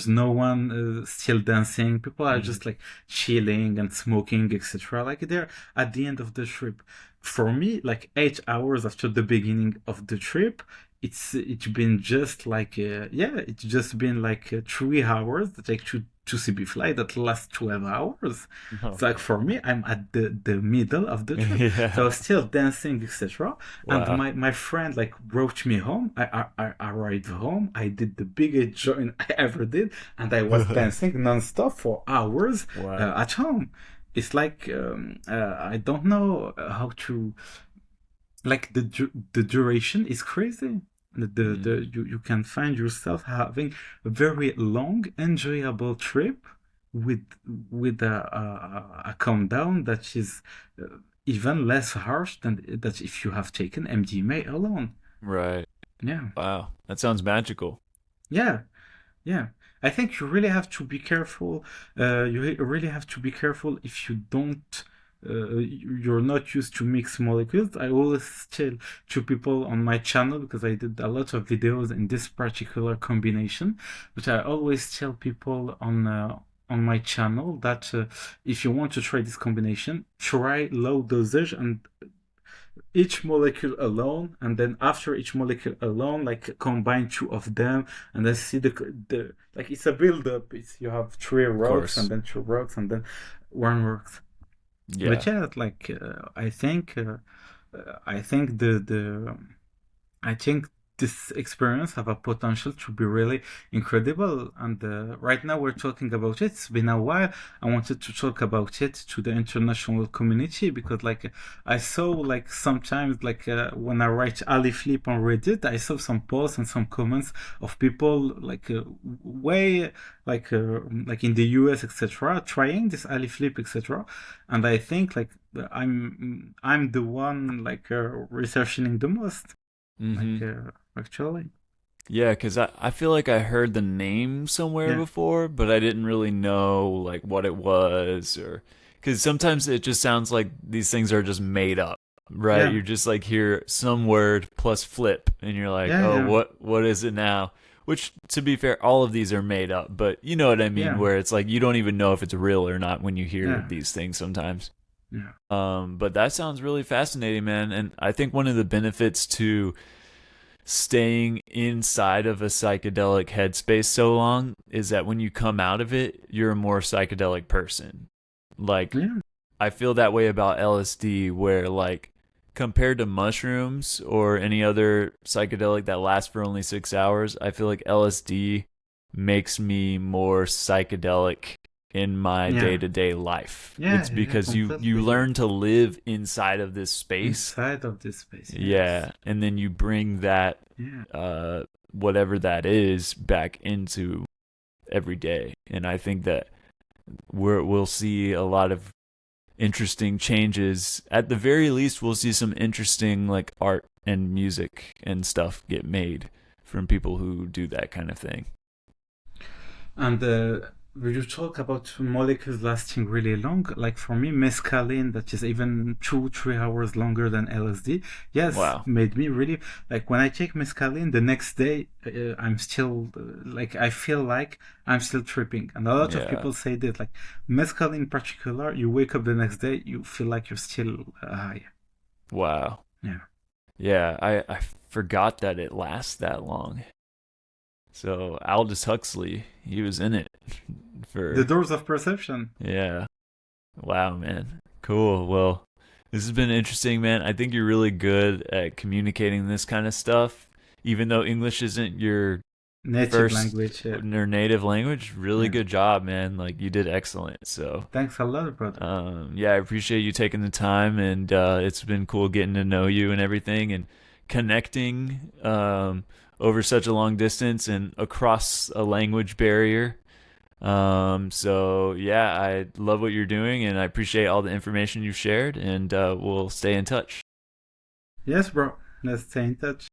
no one still dancing, people are just like chilling and smoking, etc. Like they're at the end of the trip. For me, like 8 hours after the beginning of the trip, it's been just like it's just been like 3 hours that take to CB flight that lasts 12 hours. Oh. It's like for me, I'm at the middle of the trip, so I Yeah. was still dancing, etc. And Wow. my friend like brought me home. I arrived home, I did the biggest joint I ever did, and I was dancing nonstop for hours Wow. at home. It's like I don't know how to, like the duration is crazy. Mm. You can find yourself having a very long, enjoyable trip with a calm down that is even less harsh than that if you have taken MDMA alone. Right. Yeah, Wow. That sounds magical. yeah. Yeah, I think you really have to be careful. Really have to be careful if you don't. You're not used to mixed molecules. I always tell to people on my channel, because I did a lot of videos in this particular combination. But I always tell people on my channel that if you want to try this combination, try low dosage and each molecule alone, and then after each molecule alone, like combine two of them, and then see the like it's a build up. It's you have three Of rocks and course. then two rocks and then one rock. Yeah. But yeah, like I think the I think this experience have a potential to be really incredible. And right now we're talking about it. It's been a while. I wanted to talk about it to the international community because, like, I saw like sometimes like when I write Ali Flip on Reddit, I saw some posts and some comments of people like way like in the US, etc., trying this Ali Flip, etc. And I think like I'm the one like researching the most. Like, Mm-hmm. actually, Yeah, because I feel like I heard the name somewhere yeah, before, but I didn't really know like what it was or because sometimes it just sounds like these things are just made up. right? Yeah, You just like hear some word plus flip, and you're like, yeah, oh, yeah, what is it now? Which, to be fair, all of these are made up, but you know what I mean, yeah, where it's like you don't even know if it's real or not when you hear yeah, these things sometimes. yeah, But that sounds really fascinating, man. And I think one of the benefits to staying inside of a psychedelic headspace so long is that when you come out of it, you're a more psychedelic person. Like, yeah, I feel that way about LSD, where, like, compared to mushrooms or any other psychedelic that lasts for only 6 hours, I feel like LSD makes me more psychedelic in my day yeah, to day life. yeah, It's yeah, because you completely learn to live inside of this space. inside of this space. Yes. Yeah, and then you bring that Yeah. whatever that is back into every day. And I think that we'll see a lot of interesting changes. At the very least, we'll see some interesting like art and music and stuff get made from people who do that kind of thing. And when you talk about molecules lasting really long, like for me, mescaline, that is even 2, 3 hours longer than LSD, yes, Wow. made me really like when I take mescaline the next day, I'm still like I feel like I'm still tripping. And a lot of Yeah. people say that, like mescaline in particular, you wake up the next day, you feel like you're still high. Wow. Yeah. Yeah, I forgot that it lasts that long. So Aldous Huxley, he was in it The for doors of perception. yeah. Wow, man. Cool. Well, this has been interesting, man. I think you're really good at communicating this kind of stuff. Even though English isn't your Native first language. Yeah. or native language, really Yeah. good job, man. Like you did excellent. So, Thanks a lot, brother. yeah, I appreciate you taking the time, and it's been cool getting to know you and everything, and connecting over such a long distance and across a language barrier. So yeah, I love what you're doing, and I appreciate all the information you've shared, and we'll stay in touch. Yes, bro. Let's stay in touch.